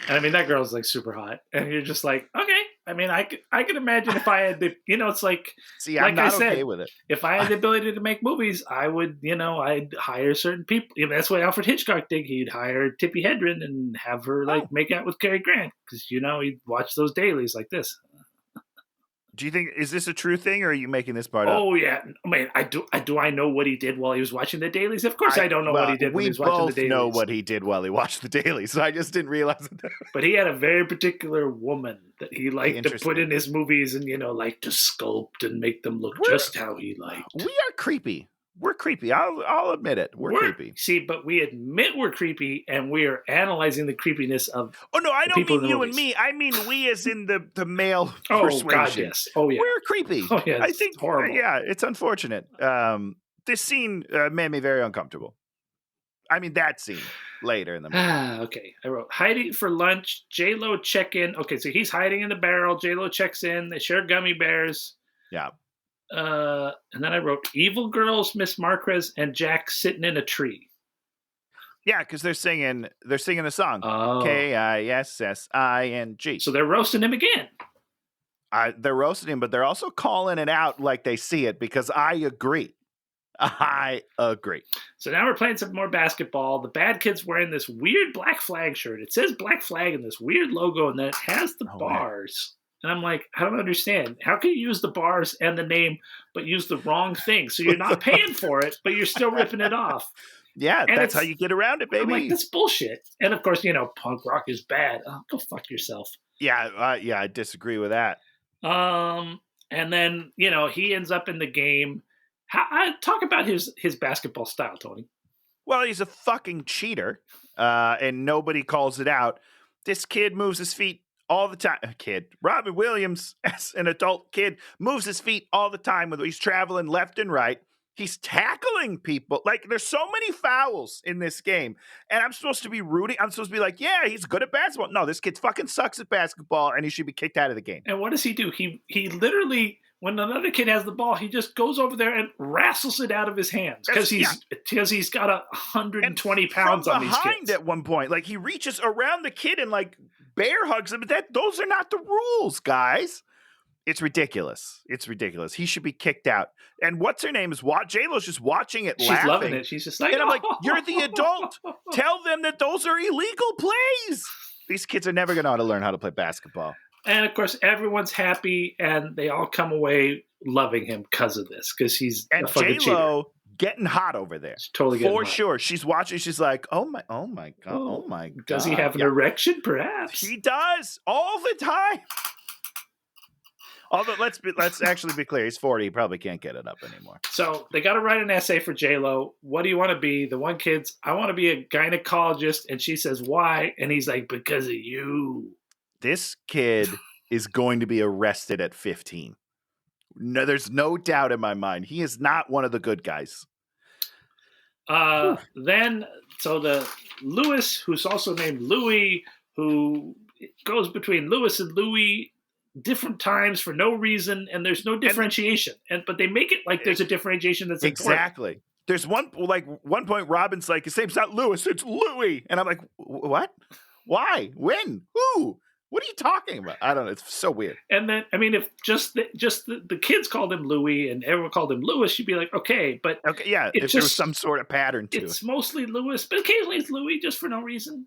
And I mean, that girl's like super hot. And you're just like, okay. I mean, I could imagine if I had the, it's like, see, I'm not okay with it. If I had the ability to make movies, I would, I'd hire certain people. That's what Alfred Hitchcock did. He'd hire Tippi Hedren and have her make out with Cary Grant. Because, he'd watch those dailies like this. Do you think, is this a true thing, or are you making this part up? Oh yeah, man. I know what he did while he was watching the dailies? Of course, I don't know what he did when he was watching the dailies. We both know what he did while he watched the dailies, so I just didn't realize it. But he had a very particular woman that he liked to put in his movies, and like to sculpt and make them look just how he liked. We are creepy. We're creepy. I'll admit it. We're creepy. See, but we admit we're creepy, and we are analyzing the creepiness of. Oh no, I don't mean you and me. I mean we, as in the male persuasion. God, yes. Oh yeah, we're creepy. Oh yeah, I think horrible. Yeah, it's unfortunate. This scene made me very uncomfortable. I mean that scene later in the movie. Okay, I wrote hiding for lunch. J-Lo check in. Okay, so he's hiding in the barrel. J-Lo checks in. They share gummy bears. Yeah. And then I wrote evil girls, Miss Marquez and Jack sitting in a tree. Yeah, because they're singing the song. Kissing. So they're roasting him again. They're roasting him, but they're also calling it out like they see it, because I agree. So now we're playing some more basketball. The bad kid's wearing this weird Black Flag shirt. It says Black Flag in this weird logo, and then it has the bars. Man. And I'm like, I don't understand. How can you use the bars and the name, but use the wrong thing? So you're not paying for it, but you're still ripping it off. Yeah, and that's how you get around it, baby. I'm like, that's bullshit. And of course, punk rock is bad. Oh, go fuck yourself. Yeah, I disagree with that. And then, he ends up in the game. Talk about his basketball style, Tony. Well, he's a fucking cheater, and nobody calls it out. This kid moves his feet all the time. Robin Williams, as an adult kid, moves his feet all the time. He's traveling left and right. He's tackling people. Like, there's so many fouls in this game. And I'm supposed to be rooting. I'm supposed to be like, yeah, he's good at basketball. No, this kid fucking sucks at basketball, and he should be kicked out of the game. And what does he do? He literally, when another kid has the ball, he just goes over there and wrestles it out of his hands. Because he's got 120 pounds on these kids. Behind at one point. Like, he reaches around the kid and, like, bear hugs him. But those are not the rules, guys. It's ridiculous. He should be kicked out. And what's her name is J-Lo's just watching it, laughing. She's loving it. She's just like, and I'm like, you're the adult. Tell them that those are illegal plays. These kids are never going to know how to learn how to play basketball. And of course, everyone's happy, and they all come away loving him because of this, because he's a fucking J-Lo cheater. Getting hot over there. It's totally getting hot. For sure. She's watching. She's like, oh my God. Does he have an erection? Perhaps. He does all the time. Although let's actually be clear, he's 40. He probably can't get it up anymore. So they got to write an essay for J-Lo. What do you want to be? The one kid's, I want to be a gynecologist, and she says, why? And he's like, because of you. This kid is going to be arrested at 15. No, there's no doubt in my mind. He is not one of the good guys. Then, so the Lewis, who's also named Louis, who goes between Lewis and Louis different times for no reason, and there's no differentiation. But they make it like there's a differentiation that's exactly important. There's one point Robin's like, his name's not Lewis, it's Louis, and I'm like, what? Why? When? Who? What are you talking about? I don't know. It's so weird. And then, I mean, if just the kids called him Louis and everyone called him Lewis, you'd be like, okay, but yeah, if there was some sort of pattern to it. It's mostly Lewis, but occasionally it's Louis just for no reason.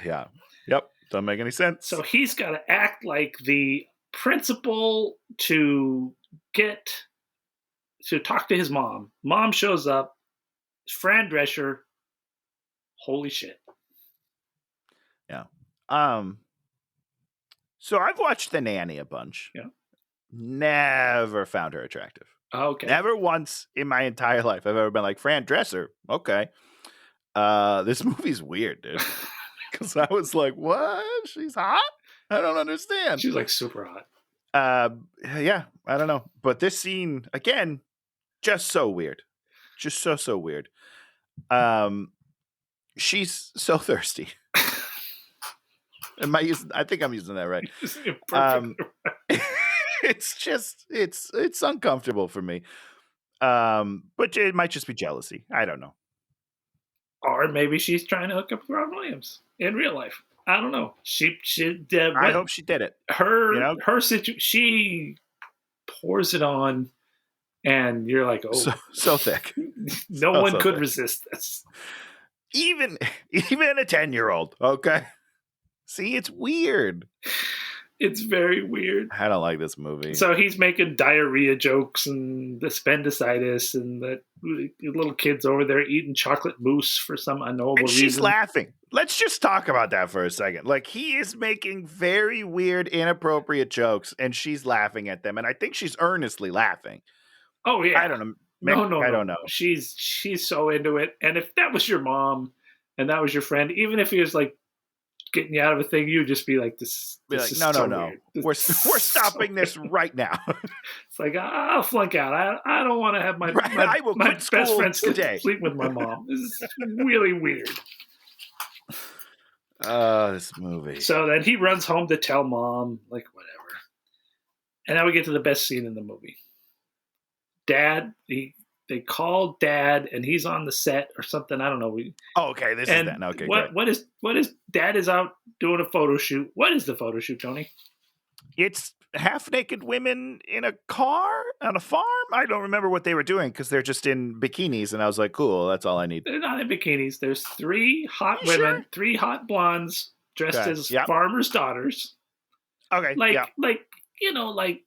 Yeah. Yep. Doesn't make any sense. So he's got to act like the principal to talk to his mom. Mom shows up. Fran Drescher. Holy shit. Yeah. So I've watched The Nanny a bunch. Yeah. Never found her attractive. Okay. Never once in my entire life I've ever been like, Fran Drescher, okay. This movie's weird, dude. Because I was like, what? She's hot? I don't understand. She's like super hot. Yeah, I don't know. But this scene, again, just so weird. Just so weird. She's so thirsty. I think I'm using that right. It's uncomfortable for me. But it might just be jealousy. I don't know. Or maybe she's trying to hook up with Robin Williams in real life. I don't know. I hope she did it. Her situation, she pours it on, and you're like, oh, so thick. No one could resist this. Even a 10-year-old. Okay. See, it's weird. It's very weird. I don't like this movie. So he's making diarrhea jokes and the appendicitis and the little kids over there eating chocolate mousse for some unknowable reason. She's laughing. Let's just talk about that for a second. Like, he is making very weird, inappropriate jokes, and she's laughing at them. And I think she's earnestly laughing. Oh, yeah. I don't know. No. I don't know. She's so into it. And if that was your mom and that was your friend, even if he was like getting you out of a thing, you'd just be like, this is so weird. We're stopping this right now. It's like, I'll flunk out. I don't want to have my best friend sleep with my mom. This is really weird. This movie. So then he runs home to tell mom, like, whatever. And now we get to the best scene in the movie. Dad, they call Dad, and he's on the set or something. I don't know. Okay, this is that. Okay, great. What is Dad is out doing a photo shoot. What is the photo shoot, Tony? It's half-naked women in a car on a farm. I don't remember what they were doing because they're just in bikinis, and I was like, cool, that's all I need. They're not in bikinis. There's 3 hot women, sure? 3 hot blondes dressed as farmers' daughters. Okay, like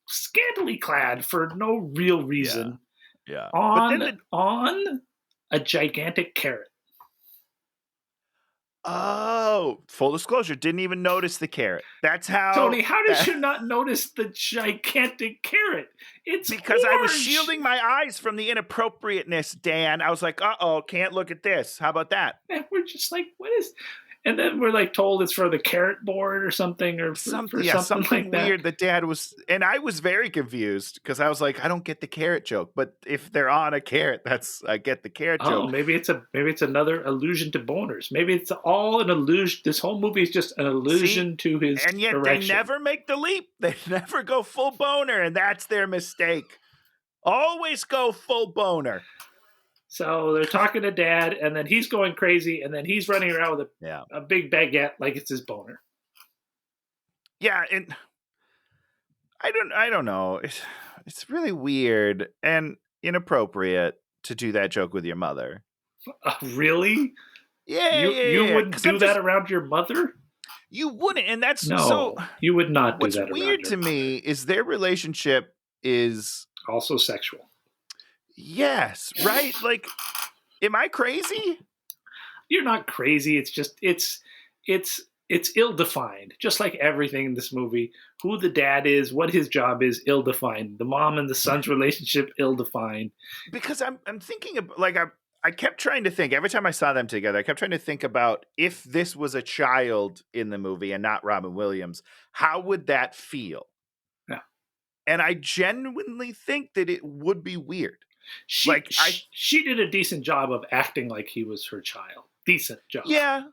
scantily clad for no real reason. Yeah. On a gigantic carrot. Oh, full disclosure, didn't even notice the carrot. That's how... Tony, how did you not notice the gigantic carrot? It's because orange. I was shielding my eyes from the inappropriateness, Dan. I was like, can't look at this. How about that? And we're just like, what is... And then we're like told it's for the carrot board or something, or something like that. Weird that Dad was, and I was very confused because I was like, I don't get the carrot joke. But if they're on a carrot, I get the carrot joke. Maybe it's another allusion to boners. Maybe it's all an allusion. This whole movie is just an allusion to his and yet erection. They never make the leap. They never go full boner, and that's their mistake. Always go full boner. So they're talking to Dad, and then he's going crazy, and then he's running around with a big baguette like it's his boner. Yeah, and I don't know. It's really weird and inappropriate to do that joke with your mother. Really? Yeah, you wouldn't do that around your mother? You wouldn't, and that's you would not do that around your mother. What's weird to me is their relationship is also sexual. Yes, right? Like, am I crazy? You're not crazy. It's just it's ill-defined. Just like everything in this movie. Who the dad is, what his job is, ill-defined. The mom and the son's relationship, ill-defined. Because I'm thinking of, like, I kept trying to think, every time I saw them together, I kept trying to think about if this was a child in the movie and not Robin Williams, how would that feel? Yeah. And I genuinely think that it would be weird. She did a decent job of acting like he was her child. Decent job. Yeah.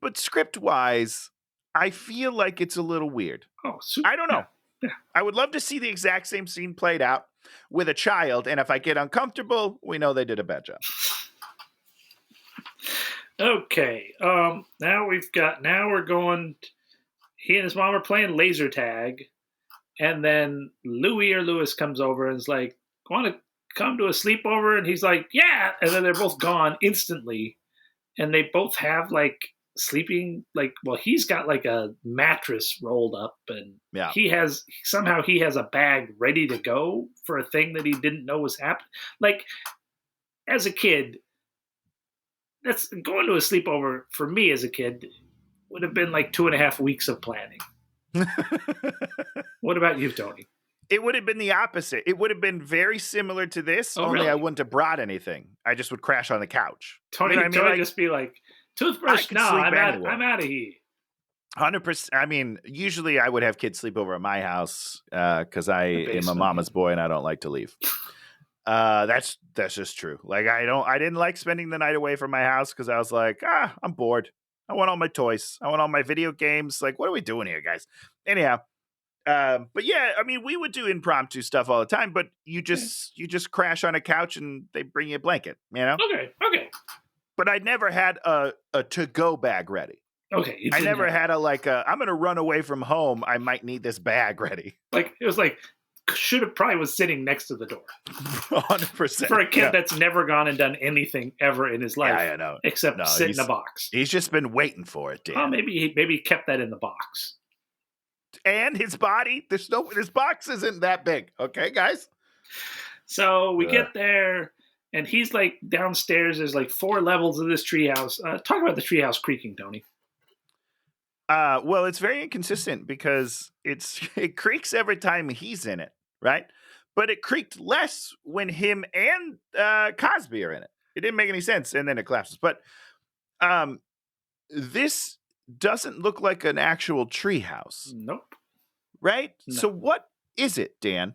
But script-wise, I feel like it's a little weird. Oh, super. I don't know. Yeah. I would love to see the exact same scene played out with a child, and if I get uncomfortable, we know they did a bad job. Okay. Now we're going. He and his mom are playing laser tag, and then Lewis comes over and is like, "Want to come to a sleepover?" And he's like, "Yeah," and then they're both gone instantly, and they both have like sleeping, like, well, he's got like a mattress rolled up, and he has a bag ready to go for a thing that he didn't know was happening. Like, as a kid, that's going to a sleepover for me as a kid would have been like 2.5 weeks of planning. What about you, Tony? It would have been the opposite. It would have been very similar to this, only really? I wouldn't have brought anything. I just would crash on the couch. Tony, Tony just be like, toothbrush, no, I'm out of here. 100%. I mean, usually I would have kids sleep over at my house because I am a mama's boy and I don't like to leave. That's just true. Like, I didn't like spending the night away from my house because I was like, I'm bored. I want all my toys. I want all my video games. Like, what are we doing here, guys? Anyhow. But yeah, I mean, we would do impromptu stuff all the time, but you just crash on a couch and they bring you a blanket, you know? Okay. But I never had a to-go bag ready. Okay. I never had I'm going to run away from home. I might need this bag ready. Like, it was like, probably was sitting next to the door. 100%. For a kid that's never gone and done anything ever in his life. Yeah, I know. Except sit in a box. He's just been waiting for it, Dan. Oh, maybe he kept that in the box. and his body. This box isn't that big. Okay, guys. So we get there, and he's like downstairs. There's like 4 levels of this treehouse. Talk about the treehouse creaking, Tony. Well, it's very inconsistent because it creaks every time he's in it, right? But it creaked less when him and Cosby are in it. It didn't make any sense, and then it collapses. But this doesn't look like an actual treehouse. Nope. Right? No. So what is it, Dan?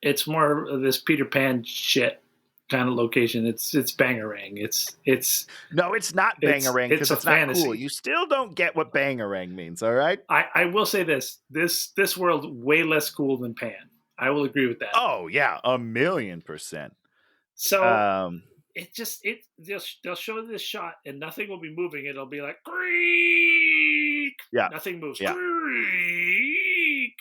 It's more of this Peter Pan shit kind of location. It's Bangarang. It's No, it's not Bangarang because it's not fantasy. cool. You still don't get what Bangarang means, all right? I will say this world's way less cool than Pan. I will agree with that. Oh yeah, 1,000,000%. So they'll show this shot and nothing will be moving. It'll be like creak. Yeah. Nothing moves. Yeah. Creak.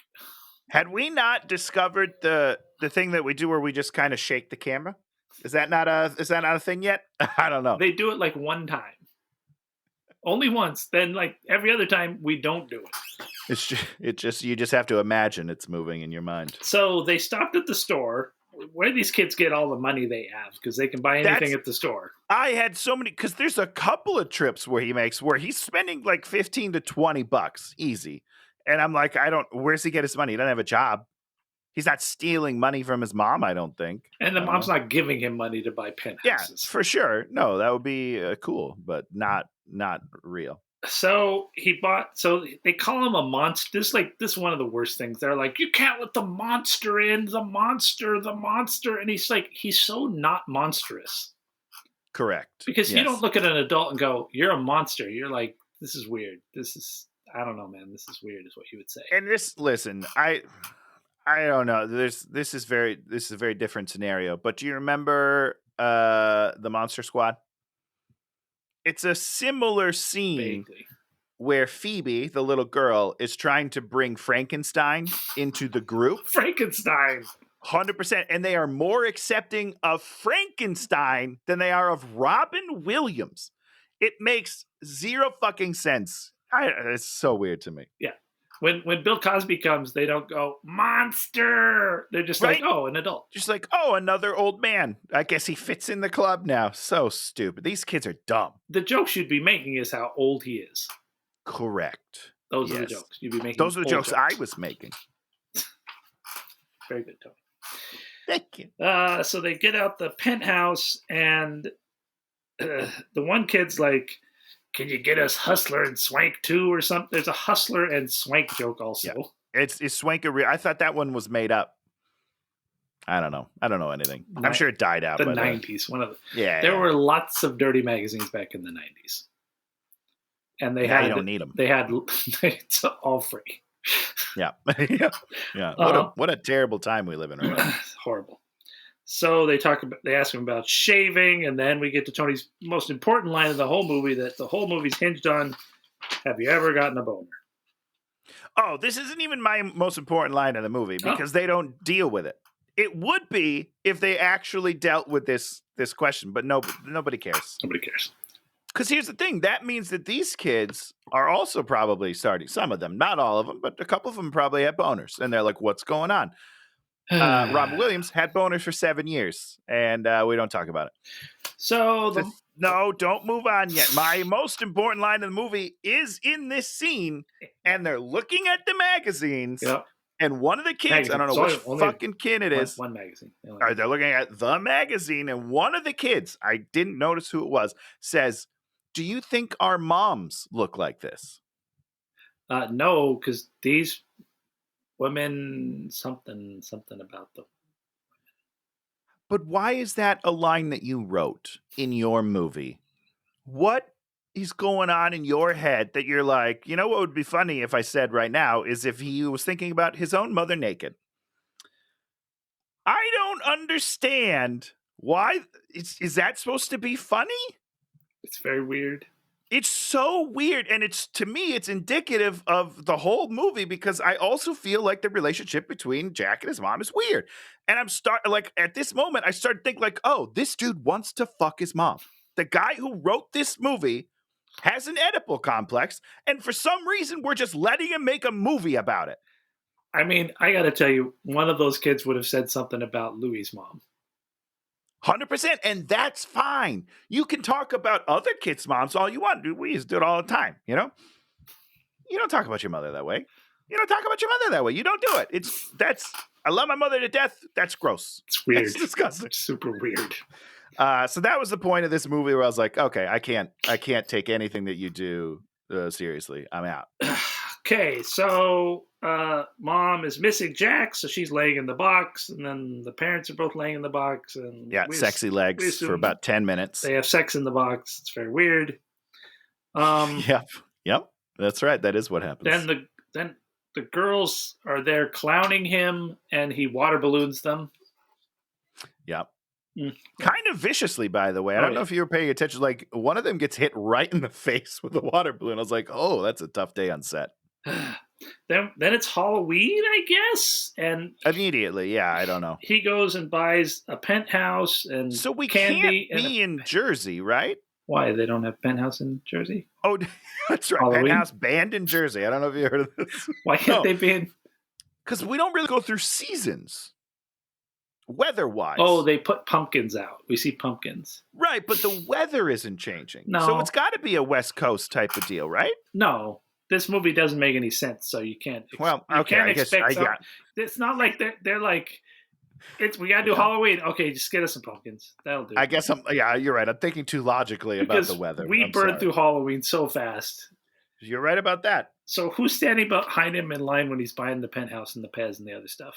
Had we not discovered the thing that we do where we just kind of shake the camera? Is that not a thing yet? I don't know. They do it like one time. Only once. Then like every other time we don't do it. You just have to imagine it's moving in your mind. So they stopped at the store. Where do these kids get all the money they have? Because they can buy anything at the store. I had so many, because there's a couple of trips where he's spending like $15 to $20 easy. And I'm like, where's he get his money? He doesn't have a job. He's not stealing money from his mom, I don't think. And the mom's not giving him money to buy penthouses. Yeah, for sure. No, that would be cool, but not real. So they call him a monster. This is one of the worst things. They're like, you can't let the monster in, the monster. And he's so not monstrous. Correct. Because you don't look at an adult and go, you're a monster. You're like, this is weird. I don't know, man. This is weird is what you would say. And listen, I don't know. This is a very different scenario. But do you remember the Monster Squad? It's a similar scene where Phoebe, the little girl, is trying to bring Frankenstein into the group. Frankenstein. 100%. And they are more accepting of Frankenstein than they are of Robin Williams. It makes zero fucking sense. It's so weird to me. Yeah. When Bill Cosby comes, they don't go, monster. They're just like, oh, an adult. Just like, oh, another old man. I guess he fits in the club now. So stupid. These kids are dumb. The joke you'd be making is how old he is. Correct. Those are the jokes you'd be making. Those are the jokes I was making. Very good, Tony. Thank you. So they get out the penthouse, and the one kid's like, can you get us Hustler and Swank too or something? There's a Hustler and Swank joke also. Yeah. Is Swank a real? I thought that one was made up. I don't know. I don't know anything. I'm sure it died out. The 90s. One of the. Yeah. There were lots of dirty magazines back in the 90s. And they you don't need them. They had it's all free. Yeah. Yeah. What a terrible time we live in right now. Horrible. So they ask him about shaving, and then we get to Tony's most important line of the whole movie that the whole movie's hinged on. Have you ever gotten a boner? Oh, this isn't even my most important line of the movie because they don't deal with it. It would be if they actually dealt with this question, but nobody cares. Nobody cares. Because here's the thing. That means that these kids are also probably starting, some of them, not all of them, but a couple of them probably have boners. And they're like, what's going on? Robin Williams had boners for 7 years, and we don't talk about it. So no, don't move on yet. My most important line of the movie is in this scene, and they're looking at the magazines. Yep. And one of the kids, I don't know which fucking kid it is. One magazine. They're looking at the magazine, and one of the kids, I didn't notice who it was, says, do you think our moms look like this? No, because these women, something about them. But why is that a line that you wrote in your movie? What is going on in your head that you're like, you know what would be funny if I said right now is if he was thinking about his own mother naked. I don't understand why. Is that supposed to be funny? It's very weird. It's so weird. And to me, it's indicative of the whole movie because I also feel like the relationship between Jack and his mom is weird. And at this moment, I started thinking like, oh, this dude wants to fuck his mom. The guy who wrote this movie has an Oedipal complex, and for some reason, we're just letting him make a movie about it. I mean, I got to tell you, one of those kids would have said something about Louis' mom. 100%, and that's fine. You can talk about other kids' moms all you want. We used to do it all the time, you know? You don't talk about your mother that way. You don't talk about your mother that way. You don't do it. I love my mother to death. That's gross. It's weird. It's disgusting. Super weird. So that was the point of this movie where I was like, okay, I can't take anything that you do seriously. I'm out. Okay, so mom is missing Jack, so she's laying in the box, and then the parents are both laying in the box, and sexy legs for about 10 minutes. They have sex in the box. It's very weird. Yep, that's right. That is what happens. Then the girls are there clowning him, and he water balloons them. Yep. Kind of viciously, by the way. I don't know if you were paying attention. Like, one of them gets hit right in the face with a water balloon. I was like, oh, that's a tough day on set. Then it's Halloween, I guess, and immediately, yeah, I don't know. He goes and buys a penthouse and so we candy can't be in Jersey, right? Why, they don't have penthouse in Jersey? Oh, that's right. Halloween? Penthouse banned in Jersey. I don't know if you heard of this. Why can't they be in? Because we don't really go through seasons, weather-wise. Oh, they put pumpkins out. We see pumpkins, right? But the weather isn't changing. No, so it's got to be a West Coast type of deal, right? No. This movie doesn't make any sense, so you can't. It's not like they're like, we gotta do Halloween. Okay, just get us some pumpkins. That'll do. I guess you're right. I'm thinking too logically about the weather. We burned through Halloween so fast. You're right about that. So who's standing behind him in line when he's buying the penthouse and the Pez and the other stuff?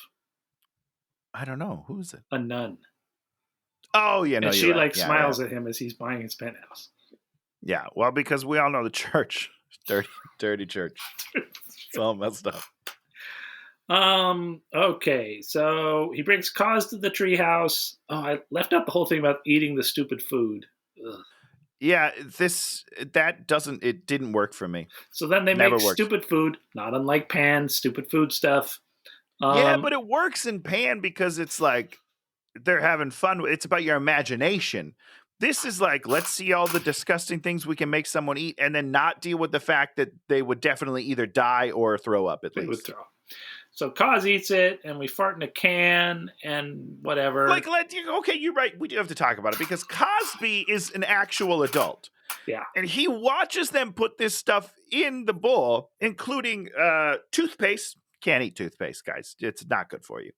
I don't know. Who is it? A nun. Oh yeah, no. And she smiles at him as he's buying his penthouse. Yeah, well, because we all know the church. Dirty church. It's all messed up. Okay, so he brings Cause to the treehouse. Oh, I left out the whole thing about eating the stupid food. Ugh. Yeah, it didn't work for me. So then they make stupid food, not unlike Pan, stupid food stuff. Yeah, but it works in Pan because it's like they're having fun. It's about your imagination. This is like, let's see all the disgusting things we can make someone eat and then not deal with the fact that they would definitely either die or throw up at least. Would throw. So Cause eats it, and we fart in a can, and whatever. Okay, you're right. We do have to talk about it because Cosby is an actual adult. Yeah. And he watches them put this stuff in the bowl, including toothpaste. Can't eat toothpaste, guys. It's not good for you.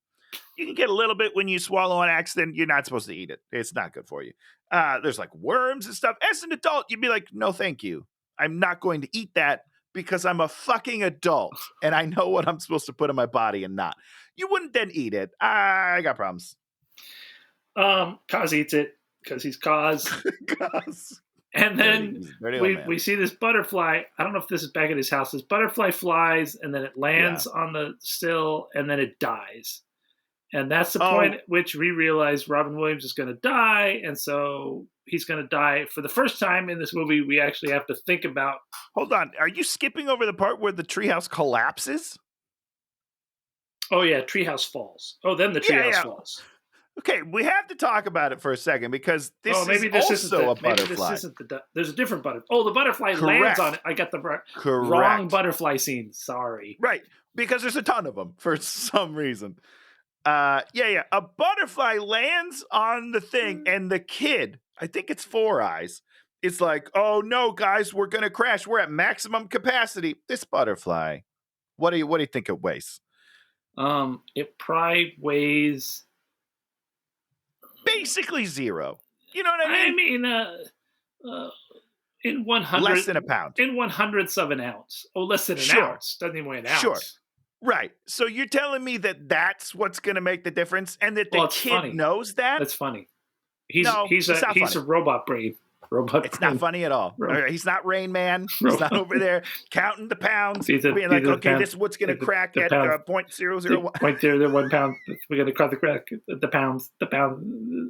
You can get a little bit when you swallow on accident. You're not supposed to eat it. It's not good for you. There's like worms and stuff. As an adult, you'd be like, no, thank you. I'm not going to eat that because I'm a fucking adult and I know what I'm supposed to put in my body and not. You wouldn't then eat it. I got problems. Cause eats it because he's Cause. And then we see this butterfly. I don't know if this is back at his house. This butterfly flies and then it lands on the sill and then it dies. And that's the point at which we realize Robin Williams is going to die. And so he's going to die. For the first time in this movie, we actually have to think about... Hold on. Are you skipping over the part where the treehouse collapses? Oh, yeah. Treehouse falls. Oh, then the treehouse falls. Okay, we have to talk about it for a second because this is also a butterfly. There's a different butterfly. Oh, the butterfly lands on it. I got the wrong butterfly scene. Sorry. Right, because there's a ton of them for some reason. A butterfly lands on the thing, and the kid, I think it's Four Eyes, is like, oh no, guys, we're gonna crash. We're at maximum capacity. This butterfly, what do you think it weighs? It probably weighs basically zero. You know what I mean? In 100, less than a pound. In 100ths of an ounce. Oh, less than an ounce. Doesn't even weigh an ounce. Sure. Right. So you're telling me that that's what's going to make the difference and that the kid knows that? That's funny. He's a robot brain. It's not funny at all. He's not Rain Man. He's not over there counting the pounds. Being like, okay, this is what's going to crack at 0.001. 0.001 pound. We're going to crack the pound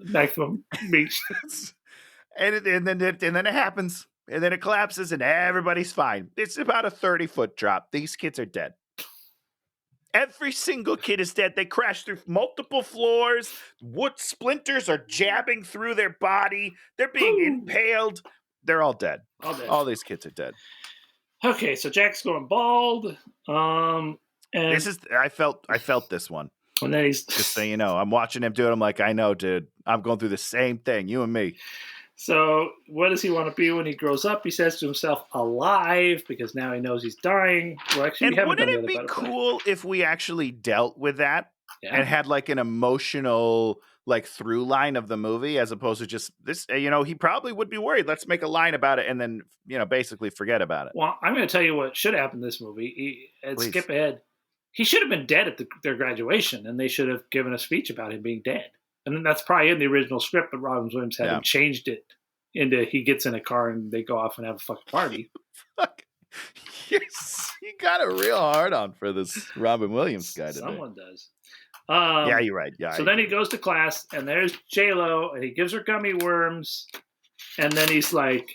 maximum reached. and then it happens. And then it collapses and everybody's fine. It's about a 30-foot drop. These kids are dead. Every single kid is dead. They crash through multiple floors. Wood splinters are jabbing through their body. They're being impaled. they're all dead. All dead. All these kids are dead. Okay, so Jack's going bald. And this is I felt this one. And then he's just so you know, I'm watching him do it. I'm like, I know, dude. I'm going through the same thing. You and me. So what does he want to be when he grows up? He says to himself, alive, because now he knows he's dying. Well, actually, we haven't done the other butterfly. Wouldn't it be cool if we actually dealt with that and had like an emotional like through line of the movie as opposed to just this? You know, he probably would be worried. Let's make a line about it and then, you know, basically forget about it. Well, I'm going to tell you what should happen in this movie. Skip ahead. He should have been dead at their graduation, and they should have given a speech about him being dead. And then that's probably in the original script, but Robin Williams hadn't changed it into he gets in a car and they go off and have a fucking party. Yes, you got a real hard on for this Robin Williams guy today. Someone does. Yeah, you're right. Yeah. So then he goes to class, and there's J-Lo, and he gives her gummy worms, and then he's like,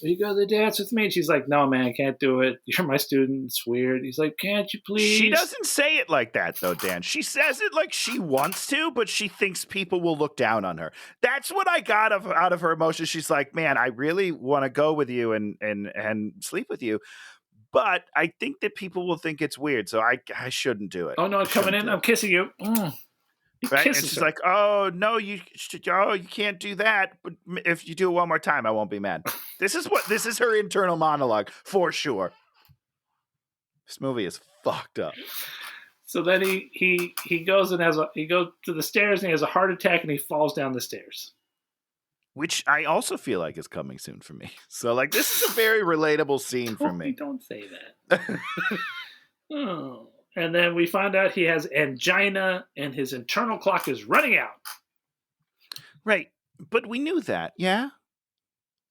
will you go to the dance with me? And she's like, no, man, I can't do it. You're my student. It's weird. He's like, can't you please? She doesn't say it like that, though, Dan. She says it like she wants to, but she thinks people will look down on her. That's what I got out of her emotions. She's like, man, I really want to go with you and sleep with you, but I think that people will think it's weird, so I shouldn't do it. Oh, no, I'm coming in. I'm kissing you. Right? And she's like, oh, no, you can't do that. But if you do it one more time, I won't be mad. This is her internal monologue for sure. This movie is fucked up. So then he goes and he goes to the stairs and he has a heart attack and he falls down the stairs. Which I also feel like is coming soon for me. So like this is a very relatable scene for me. Don't say that. Oh. And then we find out he has angina and his internal clock is running out. Right. But we knew that, yeah?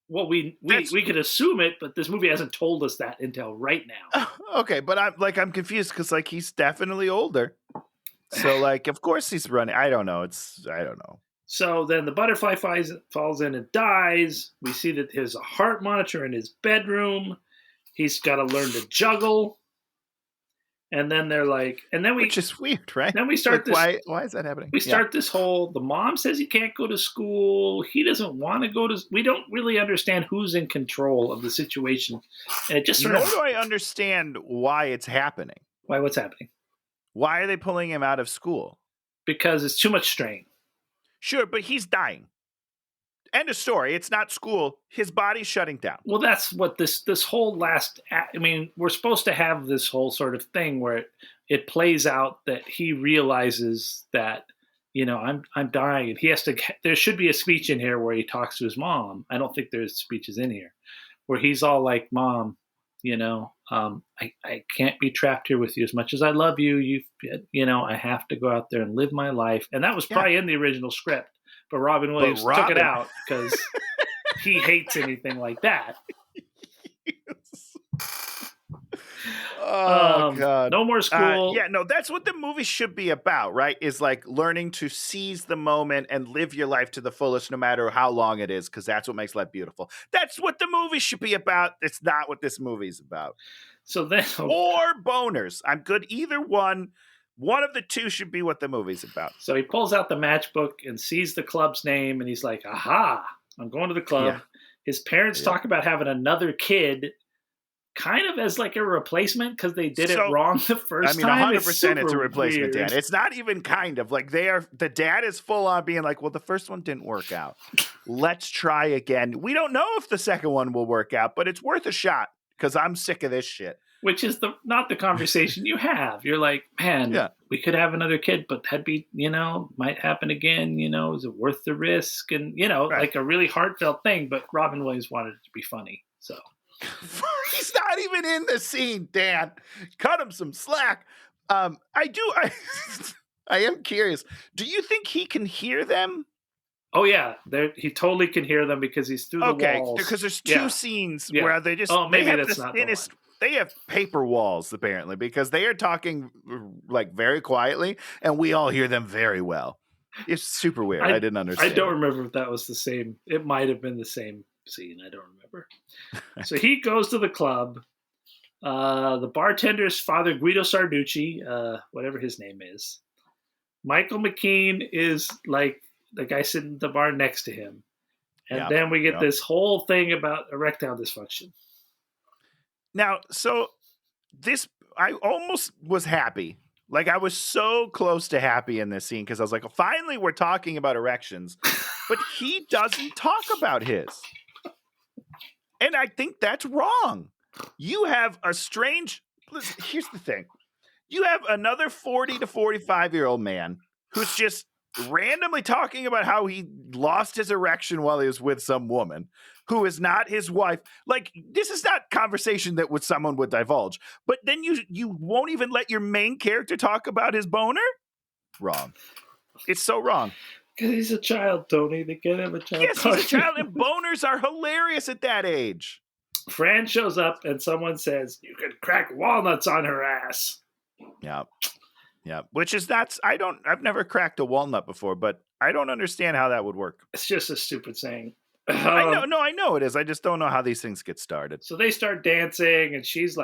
Well, we could assume it, but this movie hasn't told us that until right now. Okay, but I'm confused because like he's definitely older. So like of course he's running. I don't know. So then the butterfly falls in and dies. We see that there's a heart monitor in his bedroom. He's got to learn to juggle. And then they're like, which is weird, right? Then we start like, this. Why is that happening? We start this whole. The mom says he can't go to school. He doesn't want to go to. We don't really understand who's in control of the situation, and it just Nor do I understand why it's happening. Why? What's happening? Why are they pulling him out of school? Because it's too much strain. Sure, but he's dying. End of story. It's not school. His body's shutting down. Well, that's what this whole last. I mean, we're supposed to have this whole sort of thing where it plays out that he realizes that, you know, I'm dying, and he has to. There should be a speech in here where he talks to his mom. I don't think there's speeches in here where he's all like, "Mom, you know, I can't be trapped here with you as much as I love you. You know, I have to go out there and live my life." And that was probably in the original script. But Robin Williams took it out because he hates anything like that. Oh, God. No more school. That's what the movie should be about, right? Is like learning to seize the moment and live your life to the fullest no matter how long it is, because that's what makes life beautiful. That's what the movie should be about. It's not what this movie's about. So then, or boners. I'm good either one. One of the two should be what the movie's about. So he pulls out the matchbook and sees the club's name, and he's like, aha, I'm going to the club. Yeah. His parents talk about having another kid kind of as like a replacement because they did it wrong the first time. I mean, 100% it's a replacement, Dan. It's not even kind of. Like the dad is full on being like, well, the first one didn't work out. Let's try again. We don't know if the second one will work out, but it's worth a shot because I'm sick of this shit. Which is not the conversation you have. You're like, man, we could have another kid, but that'd be, you know, might happen again. You know, is it worth the risk? And, you know, like a really heartfelt thing. But Robin Williams wanted it to be funny. So he's not even in the scene, Dan. Cut him some slack. I am curious. Do you think he can hear them? Oh, yeah. He totally can hear them because he's through the walls. Because there's two scenes where they just... Oh, maybe that's not the one. They have paper walls, apparently, because they are talking like very quietly, and we all hear them very well. It's super weird. I didn't understand. I don't remember if that was the same. It might have been the same scene. I don't remember. So he goes to the club. The bartender's father, Guido Sarducci, whatever his name is. Michael McKean is like the guy sitting at the bar next to him. And then we get this whole thing about erectile dysfunction. Now, so I almost was happy. Like, I was so close to happy in this scene because I was like, finally, we're talking about erections. But he doesn't talk about his. And I think that's wrong. You have a strange... Listen, here's the thing. You have another 40 to 45-year-old man who's just randomly talking about how he lost his erection while he was with some woman who is not his wife. Like, this is not conversation that someone would divulge. But then you won't even let your main character talk about his boner? Wrong. It's so wrong. Because he's a child, Tony. They can't have a child. Yes, he's a child, and boners are hilarious at that age. Fran shows up, and someone says, "You can crack walnuts on her ass." Yeah. Yeah. Which is I've never cracked a walnut before, but I don't understand how that would work. It's just a stupid saying. I know it is. I just don't know how these things get started. So they start dancing, and she's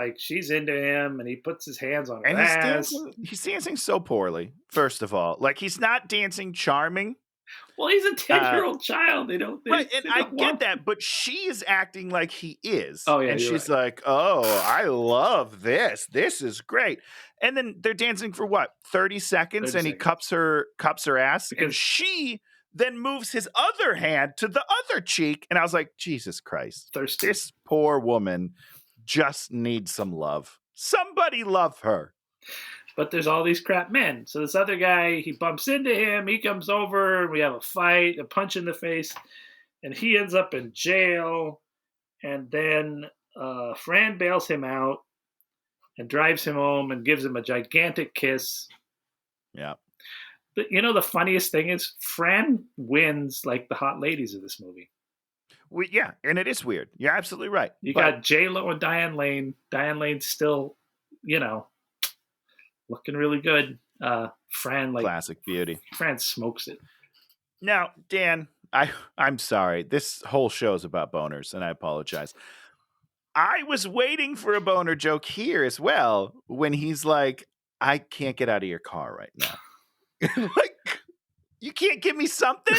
into him, and he puts his hands on her ass. He's dancing so poorly, first of all. Like, he's not dancing charming. Well, he's a 10-year-old child. I get that, but she is acting like he is. Oh, yeah, and she's like, "Oh, I love this. This is great." And then they're dancing for what, 30 seconds, and he cups her ass, and she then moves his other hand to the other cheek, and I was like, Jesus Christ, thirsty. This poor woman just needs some love. Somebody love her. But there's all these crap men. So this other guy, he bumps into him. He comes over, and we have a fight, a punch in the face, and he ends up in jail. And then Fran bails him out and drives him home and gives him a gigantic kiss. Yeah. But the funniest thing is Fran wins like the hot ladies of this movie. Yeah, and it is weird. You're absolutely right. You got J-Lo and Diane Lane. Diane Lane's still, looking really good. Fran, classic beauty. Fran smokes it. Now, Dan, I'm sorry. This whole show is about boners, and I apologize. I was waiting for a boner joke here as well when he's like, "I can't get out of your car right now." Like, you can't give me something?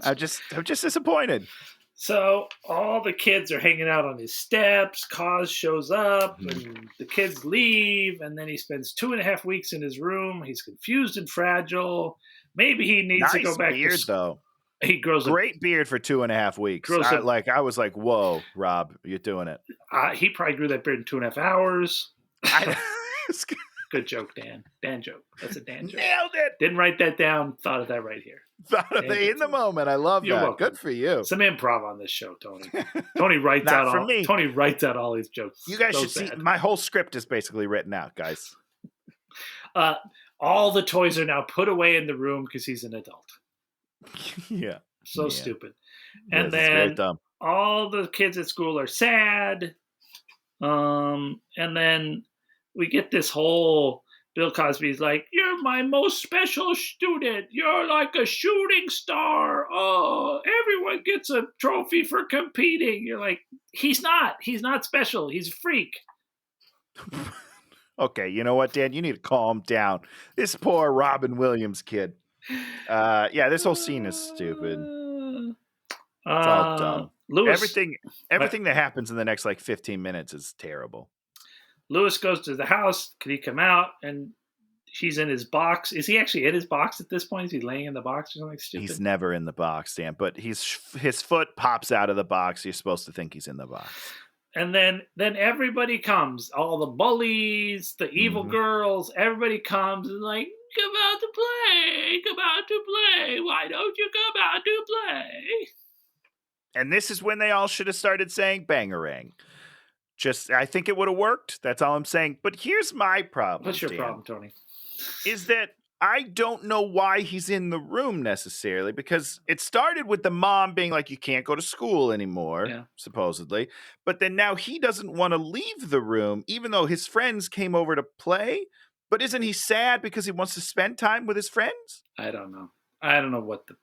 I'm just disappointed. So all the kids are hanging out on his steps. Cause shows up, and the kids leave, and then he spends 2.5 weeks in his room. He's confused and fragile. Maybe he needs to go back. Beard, though. He grows great beard for 2.5 weeks. I was like, "Whoa, Rob, you're doing it." He probably grew that beard in 2.5 hours. Good joke, Dan. Dan joke. That's a Dan joke. Nailed it. Didn't write that down. Thought of that right here. Thought of it in the moment. I love that. Welcome. Good for you. Some improv on this show, Tony. Tony writes out all these jokes. You guys should see. My whole script is basically written out, guys. All the toys are now put away in the room because he's an adult. Yeah. So stupid. And then all the kids at school are sad. And then we get this whole Bill Cosby's like, "You're my most special student. You're like a shooting star. Oh, everyone gets a trophy for competing." You're like, he's not special. He's a freak. Okay, you know what, Dan? You need to calm down. This poor Robin Williams kid. This whole scene is stupid. It's all dumb. Everything that happens in the next 15 minutes is terrible. Lewis goes to the house. Can he come out? And he's in his box. Is he actually in his box at this point? Is he laying in the box or something stupid? He's never in the box, Dan. But his foot pops out of the box. You're supposed to think he's in the box. And then everybody comes. All the bullies, the evil girls, everybody comes and like, "Come out to play. Come out to play. Why don't you come out to play?" And this is when they all should have started saying "Bangarang." I think it would have worked. That's all I'm saying. But here's my problem. What's your problem, Tony? Is that I don't know why he's in the room necessarily, because it started with the mom being like, "You can't go to school anymore," supposedly. But then now he doesn't want to leave the room, even though his friends came over to play. But isn't he sad because he wants to spend time with his friends? I don't know.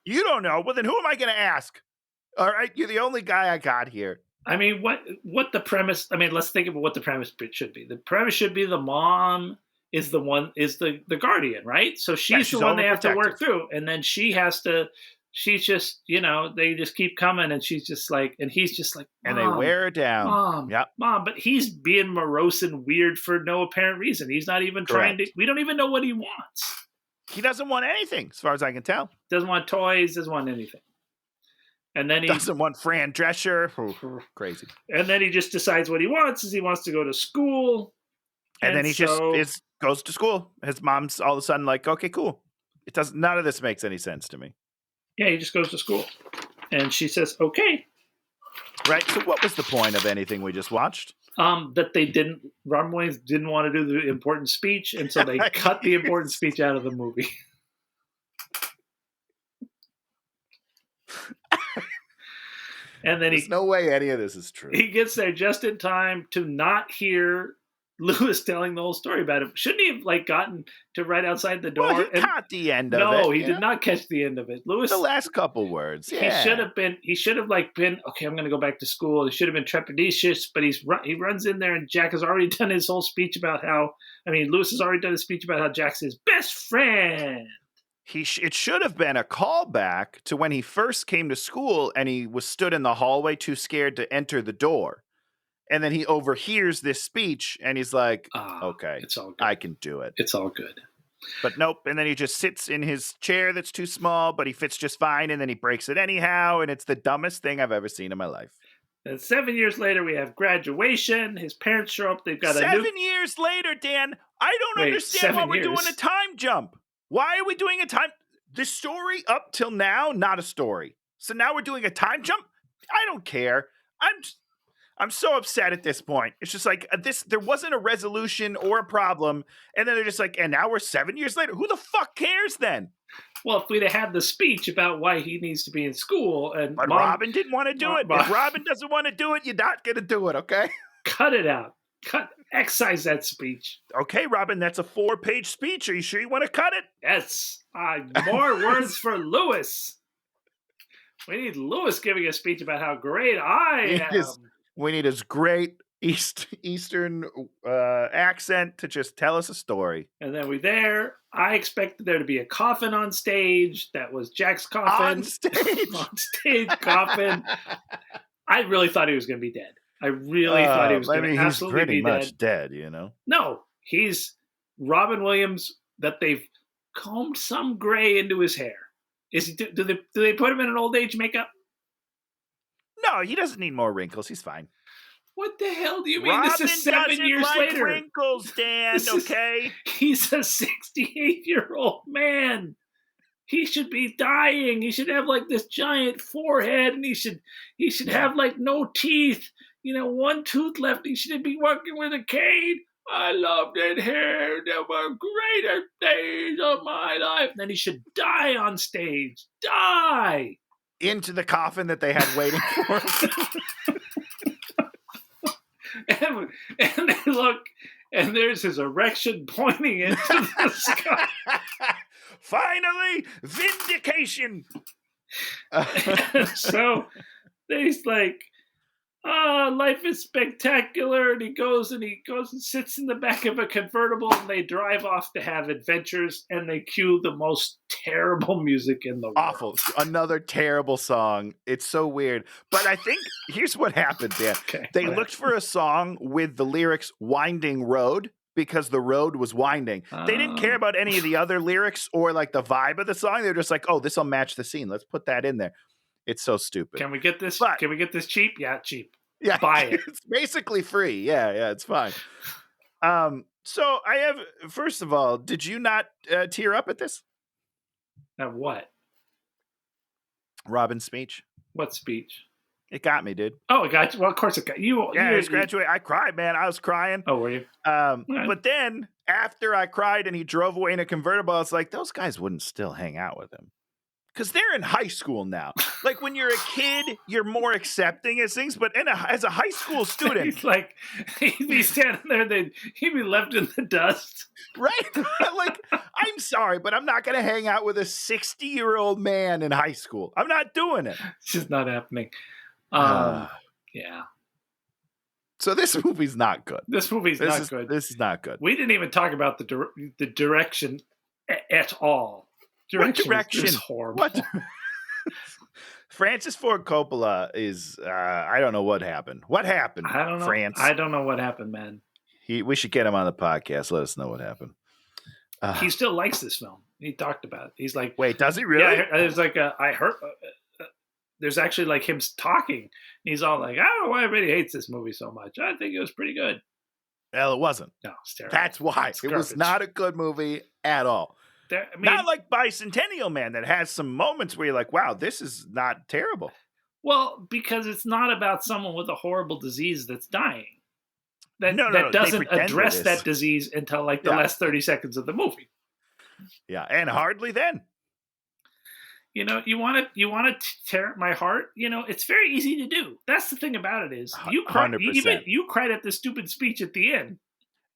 You don't know? Well, then who am I going to ask? All right, you're the only guy I got here. I mean, what the premise? I mean, let's think about what the premise should be. The premise should be the mom is the guardian, right? So she's the one they have to work through, and then she has to she's just, they just keep coming, and she's just like, and he's just like, and they wear her down. Mom, but he's being morose and weird for no apparent reason. He's not even trying to. We don't even know what he wants. He doesn't want anything, as far as I can tell. Doesn't want toys. Doesn't want anything. And then he doesn't want Fran Drescher. Crazy. And then he just decides what he wants is he wants to go to school. And then he just goes to school. His mom's all of a sudden like, okay, cool. None of this makes any sense to me. Yeah, he just goes to school. And she says, okay. Right. So what was the point of anything we just watched? That Robin Williams didn't want to do the important speech, and so they cut the important speech out of the movie. And then there's no way any of this is true. He gets there just in time to not hear Lewis telling the whole story about it. Shouldn't he have gotten to right outside the door? Well, he caught the end of it. No, he did not catch the end of it. Lewis, the last couple words. Yeah. He should have been okay. I'm going to go back to school. He should have been trepidatious, but he runs in there, and Jack has already done his whole speech about Lewis has already done his speech about how Jack's his best friend. It should have been a callback to when he first came to school and he was stood in the hallway too scared to enter the door. And then he overhears this speech and he's like, okay, it's all good. I can do it. It's all good. But nope. And then he just sits in his chair that's too small, but he fits just fine. And then he breaks it anyhow. And it's the dumbest thing I've ever seen in my life. And 7 years later, we have graduation. His parents show up. They've got 7 years later, Dan, I don't understand why we're doing a time jump. Why are we doing a time? The story up till now, not a story. So now we're doing a time jump? I don't care. I'm so upset at this point. It's just like there wasn't a resolution or a problem. And then they're just like, and now we're 7 years later. Who the fuck cares then? Well, if we'd have had the speech about why he needs to be in school. But Robin didn't want to do it. If Robin doesn't want to do it, you're not going to do it, okay? Cut it out. Excise that speech. Okay, Robin, that's a 4-page speech. Are you sure you want to cut it? Yes. More words for Lewis. We need Lewis giving a speech about how great I am. We need his great Eastern accent to just tell us a story. And then I expected there to be a coffin on stage. That was Jack's coffin. On stage? On stage coffin. I really thought he was going to be dead. I really thought he was going to absolutely be dead. He's pretty much dead, you know? No, he's Robin Williams that they've combed some gray into his hair. Do they put him in an old age makeup? No, he doesn't need more wrinkles. He's fine. What the hell do you mean? Robin this is 7 years later. Wrinkles, Dan. Okay. He's a 68-year-old man. He should be dying. He should have this giant forehead, and he should have no teeth. One tooth left. He should be working with a cane. I loved it here. There were greater days of my life. And then he should die on stage. Die. Into the coffin that they had waiting for him. and they look, and there's his erection pointing into the sky. Finally, vindication. So he's like, life is spectacular. And he goes and sits in the back of a convertible, and they drive off to have adventures, and they cue the most terrible music in the world. Awful. Another terrible song. It's so weird. But I think here's what happened, Dan. Okay, they looked for a song with the lyrics "Winding Road" because the road was winding. They didn't care about any of the other lyrics or the vibe of the song. They were just like, oh, this will match the scene. Let's put that in there. It's so stupid. Can we get this? Can we get this cheap? Yeah, cheap. Yeah, buy it. It's basically free. Yeah, it's fine. So I have. First of all, did you not tear up at this? At what? Robin's speech. What speech? It got me, dude. Oh, it got you. Well, of course it got you. Yeah, I was graduating. I cried, man. I was crying. Oh, were you? But then after I cried and he drove away in a convertible, I was like, those guys wouldn't still hang out with him. Because they're in high school now. When you're a kid, you're more accepting of things. But as a high school student... he'd be standing there, he'd be left in the dust. Right? I'm sorry, but I'm not going to hang out with a 60-year-old man in high school. I'm not doing it. It's just not happening. Yeah. So this movie's not good. This is good. This is not good. We didn't even talk about the direction at all. Direction? What direction? Is horrible. What? Francis Ford Coppola is, I don't know what happened. What happened, I don't know. France? I don't know what happened, man. We should get him on the podcast. Let us know what happened. He still likes this film. He talked about it. He's like, wait, does he really? Yeah, there's like I heard. There's actually like him talking. He's all like, I don't know why everybody hates this movie so much. I think it was pretty good. Well, it wasn't. No, it's terrible. That's why. It was not a good movie at all. Not like Bicentennial Man that has some moments where you're like, wow, this is not terrible. Well, because it's not about someone with a horrible disease that's dying. That doesn't address that disease until like the last 30 seconds of the movie. Yeah, and hardly then. You know, you want to tear at my heart. You know, it's very easy to do. That's the thing about it is you cried at the stupid speech at the end.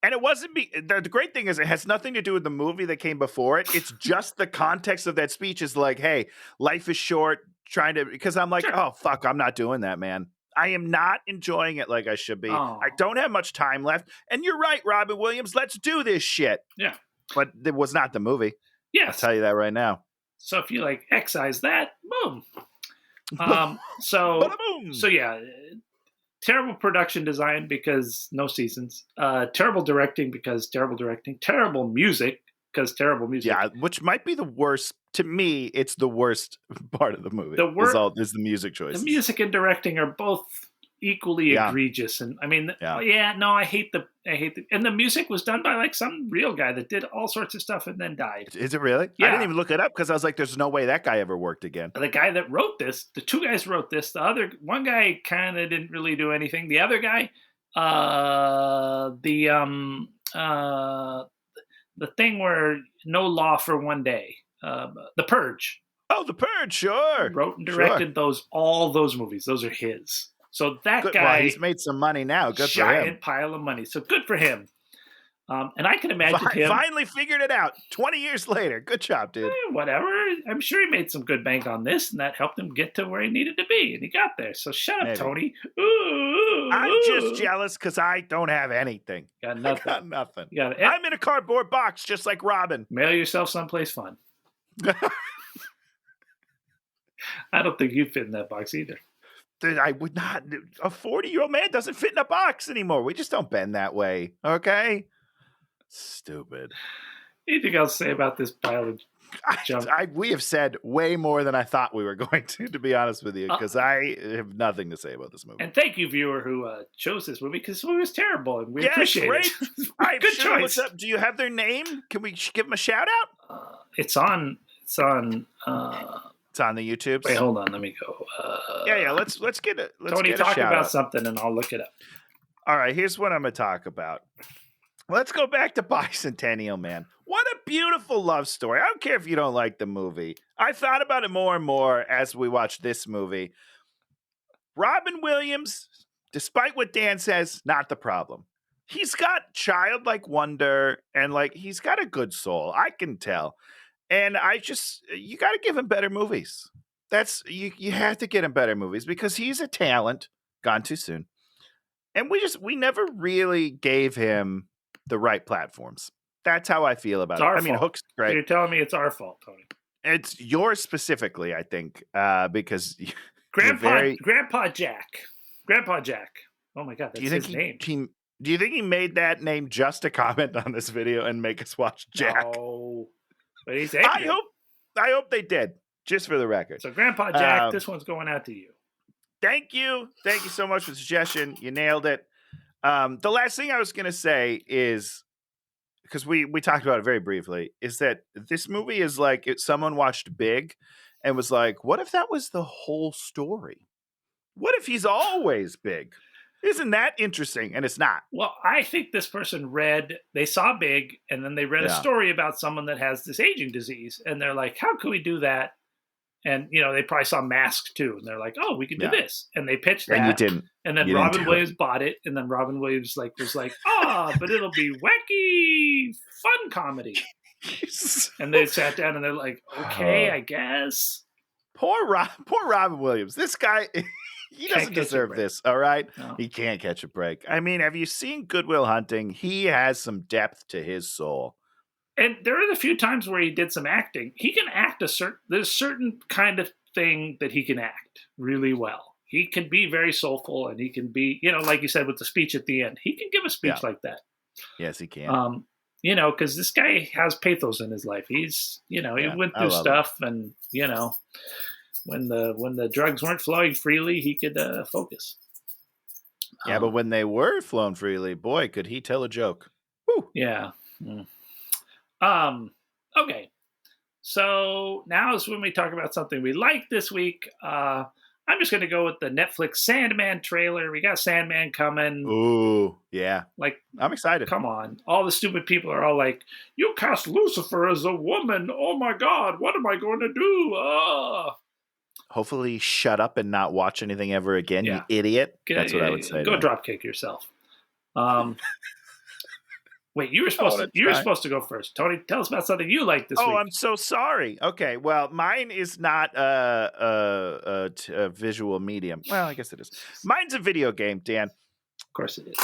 And it wasn't the great thing is it has nothing to do with the movie that came before it. It's just the context of that speech is like, hey, life is short. Because I'm like, oh, fuck, I'm not doing that, man. I am not enjoying it like I should be. Oh. I don't have much time left. And you're right, Robin Williams. Let's do this shit. Yeah. But it was not the movie. Yes. I'll tell you that right now. So if you like excise that, boom. So yeah, terrible production design because no seasons. Terrible directing because terrible directing. Terrible music because terrible music. Yeah, which might be the worst. To me, it's the worst part of the movie. Is the music choices. The music and directing are both equally egregious, and I mean, I hate the and the music was done by like some real guy that did all sorts of stuff and then died. Is it really? Yeah. I didn't even look it up because I was like, there's no way that guy ever worked again. The guy that wrote this, the two guys wrote this. The other one guy kind of didn't really do anything. The other guy, the thing where no law for one day, The Purge. Oh, The Purge, sure. Wrote and directed all those movies. Those are his. So that guy, well, he's made some money now. Good for him. Giant pile of money. So good for him. And I can imagine him finally figured it out 20 years later. Good job, dude. Whatever. I'm sure he made some good bank on this, and that helped him get to where he needed to be, and he got there. So shut up, Tony. I'm just jealous because I don't have anything. Got nothing. I got nothing. I'm in a cardboard box, just like Robin. Mail yourself someplace fun. I don't think you'd fit in that box either. I would not. A 40-year-old man doesn't fit in a box anymore. We just don't bend that way. Okay? Stupid. Anything else to say about this pile of junk? We have said way more than I thought we were going to be honest with you, because I have nothing to say about this movie. And thank you, viewer, who chose this movie, because this movie was terrible, and we appreciate it. Good choice. Do you have their name? Can we give them a shout out? It's on It's on the YouTube. Wait, hold on. Let me go. Let's get it. Tony, talk about something, and I'll look it up. All right, here's what I'm going to talk about. Let's go back to Bicentennial Man. What a beautiful love story. I don't care if you don't like the movie. I thought about it more and more as we watched this movie. Robin Williams, despite what Dan says, not the problem. He's got childlike wonder, and he's got a good soul. I can tell. And you got to give him better movies. You have to get him better movies because he's a talent gone too soon. And we never really gave him the right platforms. That's how I feel about it. I mean, Hook's great. So you're telling me it's our fault, Tony. It's yours specifically, I think, because Grandpa Jack. Oh my God, that's his name. Do you think he made that name just to comment on this video and make us watch Jack? No. But he's I hope they did, just for the record. So Grandpa Jack, this one's going out to you. Thank you so much for the suggestion. You nailed it. The last thing I was going to say is, because we talked about it very briefly, is that this movie is like someone watched Big and was like, what if that was the whole story? What if he's always big? Isn't that interesting? And it's not. Well, I think this person they saw Big, and then they read a story about someone that has this aging disease, and they're like, how can we do that? And, they probably saw Mask too, and they're like, oh, we can do this. And they pitched that. And you didn't. And then Robin Williams bought it, and then Robin Williams was like, but it'll be wacky, fun comedy. And they sat down, and they're like, okay, I guess. Poor Robin Williams. This guy... He doesn't deserve this, all right? No. He can't catch a break. I mean, have you seen Good Will Hunting? He has some depth to his soul. And there are a few times where he did some acting. He can act there's certain kind of thing that he can act really well. He can be very soulful, and he can be, like you said with the speech at the end, he can give a speech like that. Yes, he can. Because this guy has pathos in his life. He's, he went through stuff, and when the drugs weren't flowing freely, he could focus. Yeah, but when they were flown freely, boy, could he tell a joke. Woo. Yeah. Okay. So now is when we talk about something we like this week. I'm just going to go with the Netflix Sandman trailer. We got Sandman coming. Ooh, yeah. Like, I'm excited. Come on. All the stupid people are all like, you cast Lucifer as a woman. Oh my God. What am I going to do? Hopefully shut up and not watch anything ever again, you idiot. That's what I would say. Go dropkick yourself. Wait, you were supposed to go first. Tony, tell us about something you like this week. Oh, I'm so sorry. Okay, well, mine is not a visual medium. Well, I guess it is. Mine's a video game, Dan. Of course it is.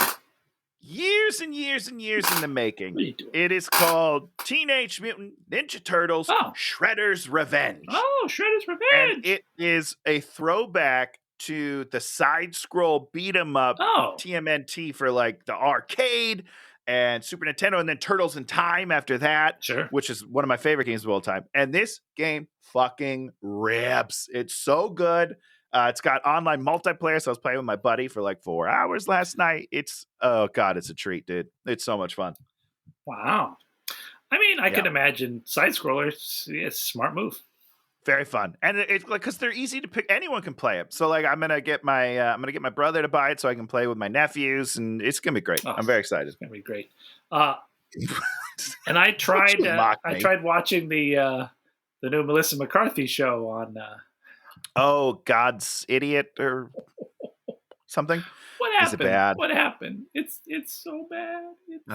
Years and years and years in the making. What are you doing? It is called Teenage Mutant Ninja Turtles Shredder's Revenge. Oh, Shredder's Revenge. And it is a throwback to the side-scroll beat-em-up TMNT for like the arcade and Super Nintendo, and then Turtles in Time after that, which is one of my favorite games of all time. And this game fucking rips. It's so good. It's got online multiplayer, so I was playing with my buddy for like 4 hours last night. It's it's a treat, dude. It's so much fun. Wow. I mean, I can imagine side-scrollers. It's a smart move. Very fun, and it's like because they're easy to pick. Anyone can play it. So like, I'm gonna get my brother to buy it so I can play with my nephews, and it's gonna be great. I'm very excited. It's gonna be great. And I tried watching the new Melissa McCarthy show on. God's Idiot or something. What happened? Is it bad? What happened? It's so bad. It's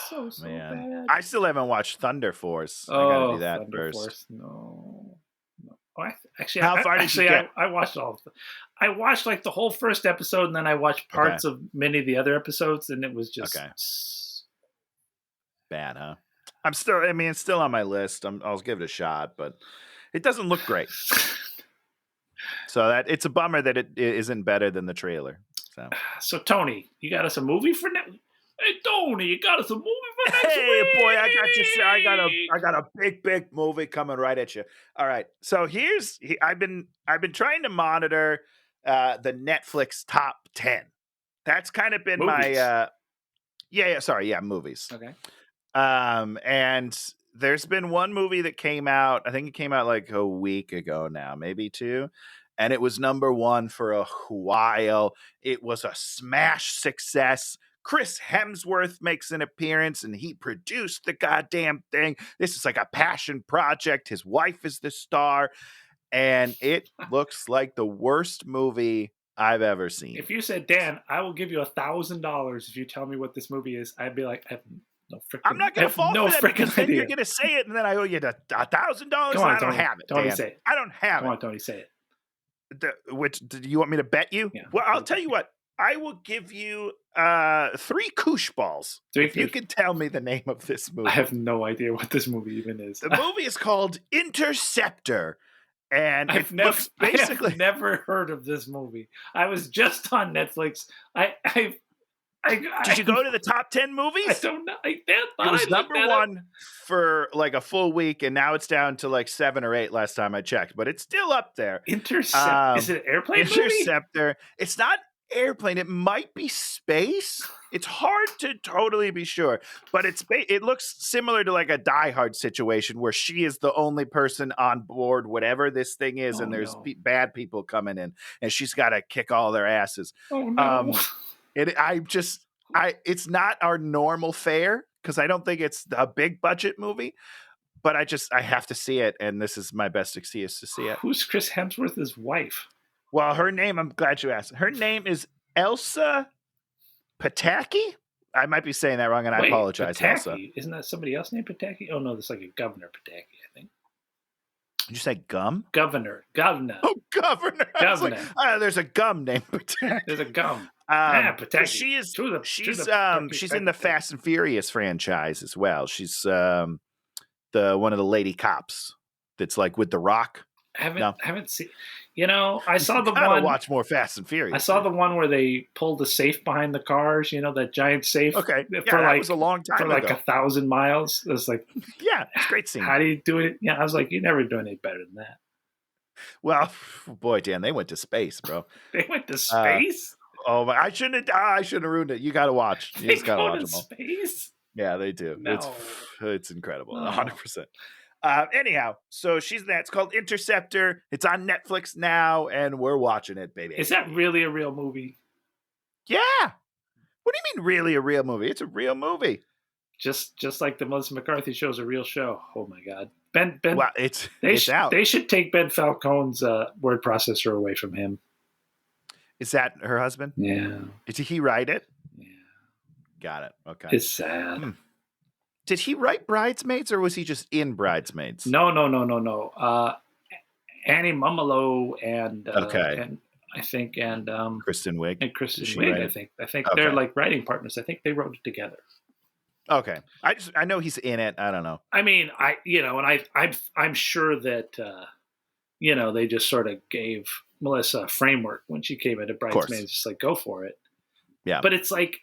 so bad. I still haven't watched Thunder Force. I gotta do that Thunder first. Force. No. How far did you get? I watched all of them. I watched like the whole first episode, and then I watched parts of many of the other episodes, and it was just bad, huh? It's still on my list. I'll give it a shot, but it doesn't look great. So it's a bummer that it isn't better than the trailer. So Tony, you got us a movie for next? Hey Tony, you got us a movie for next week? Hey boy, I got you. I got a big movie coming right at you. All right, so I've been trying to monitor the Netflix top 10. That's kind of been movies. Movies. Okay. And there's been one movie that came out. I think it came out like a week ago now, maybe 2. And it was number 1 for a while. It was a smash success. Chris Hemsworth makes an appearance, and he produced the goddamn thing. This is like a passion project. His wife is the star, and it looks like the worst movie I've ever seen. If you said, Dan, I will give you $1,000 if you tell me what this movie is, I'd be like, I'm not going to fall for that because then you're going to say it, and then I owe you $1,000, and I don't have it. Tony, say it. I don't have it. Come on, Tony, say it. Do you want me to bet you? Yeah. Well, I'll tell you what. I will give you 3 koosh balls if you can tell me the name of this movie. I have no idea what this movie even is. The movie is called Interceptor, and I've never heard of this movie. I was just on Netflix. Did you go to the top 10 movies? I don't know. It was number 1 for like a full week, and now it's down to like 7 or 8 last time I checked, but it's still up there. Interceptor. Is it an airplane Interceptor. movie? It's not airplane. It might be space. It's hard to totally be sure, but it looks similar to like a Die Hard situation where she is the only person on board, whatever this thing is, and there's bad people coming in, and she's got to kick all their asses. Oh no. It's not our normal fare because I don't think it's a big budget movie, but I have to see it, and this is my best excuse to see it. Who's Chris Hemsworth's wife? Well, her name, I'm glad you asked. Her name is Elsa Pataki. I might be saying that wrong, and I apologize, Pataki. Elsa. Isn't that somebody else named Pataki? Oh, no, that's like a Governor Pataki, I think. Did you say gum? Governor. Oh, Governor. Governor. Like, there's a gum named Pataki. There's a gum. Pataki. She's in the Fast and Furious franchise as well. She's one of the lady cops that's like with The Rock. haven't seen. You know, I saw the gotta one. Watch more Fast and Furious. I saw the one where they pulled the safe behind the cars. You know, that giant safe. Okay, that was a long time for ago. 1,000 miles. It was like, yeah, it's a great scene. How do you do it? Yeah, I was like, you never do any better than that. Well, boy, Dan, they went to space, bro. They went to space. Oh my! I shouldn't have ruined it. You got to watch. You just got to watch them all. Space? Yeah, they do. No. It's incredible. No. 100%. Anyhow, so she's in that. It's called Interceptor. It's on Netflix now, and we're watching it, baby. Is that really a real movie? Yeah. What do you mean, really a real movie? It's a real movie. Just like the Melissa McCarthy show's a real show. Oh my God, Ben. Well, it's out. They should take Ben Falcone's word processor away from him. Is that her husband? Yeah. Did he write it? Yeah. Got it. Okay. It's sad. Did he write Bridesmaids, or was he just in Bridesmaids? No. Annie Mumolo and and I think Kristen Wiig. And Kristen Wiig. I think they're like writing partners. I think they wrote it together. Okay. I know he's in it. I don't know. I mean, I'm sure that they just sort of gave Melissa a framework when she came into Bridesmaids, just like go for it. Yeah. But it's like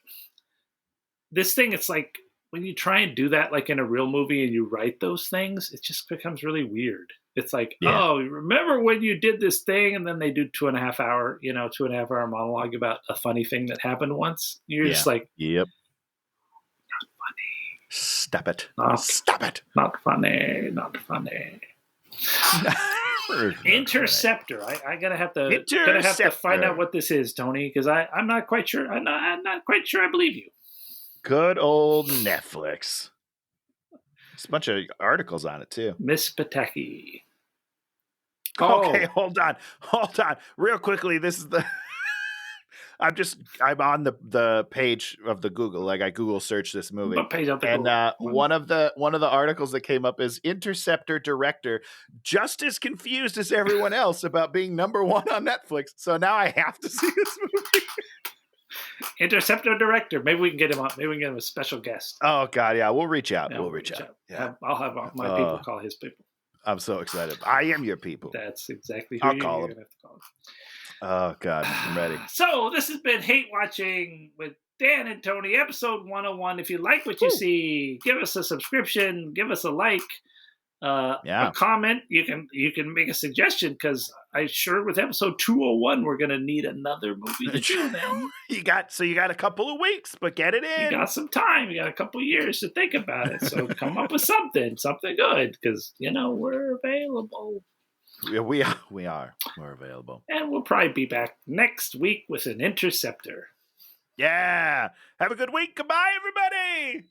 this thing. It's like when you try and do that, like in a real movie, and you write those things, it just becomes really weird. It's like, oh, remember when you did this thing, and then they do 2.5 hour monologue about a funny thing that happened once. You're just like, yep. Not funny. Stop it. Stop it. Not funny. Not funny. Interceptor. I gotta have to find out what this is, Tony, because I'm not quite sure. I'm not quite sure I believe you. Good old Netflix. There's a bunch of articles on it too. Miss Pataki. Okay, hold on. Real quickly, this is the I'm on the page of the Google. Like I Google searched this movie. What page of the and Google? one of the articles that came up is Interceptor director just as confused as everyone else about being number 1 on Netflix. So now I have to see this movie. Interceptor director. Maybe we can get him on. Maybe we can get him a special guest. Oh God, yeah, we'll reach out. We'll reach out. Yeah, I'll have my people call his people. I'm so excited. I am your people. That's exactly who I'll call him. Have to call him. Oh God, I'm ready. So this has been Hate Watching with Dan and Tony, episode 101. If you like what you see, give us a subscription, give us a like, a comment. You can make a suggestion, because I sure with episode 201 we're gonna need another movie to do then. You got a couple of weeks, but get it in. You got some time. You got a couple of years to think about it. So come up with something good, because we're available. We are. We're available. And we'll probably be back next week with an Interceptor. Yeah. Have a good week. Goodbye, everybody.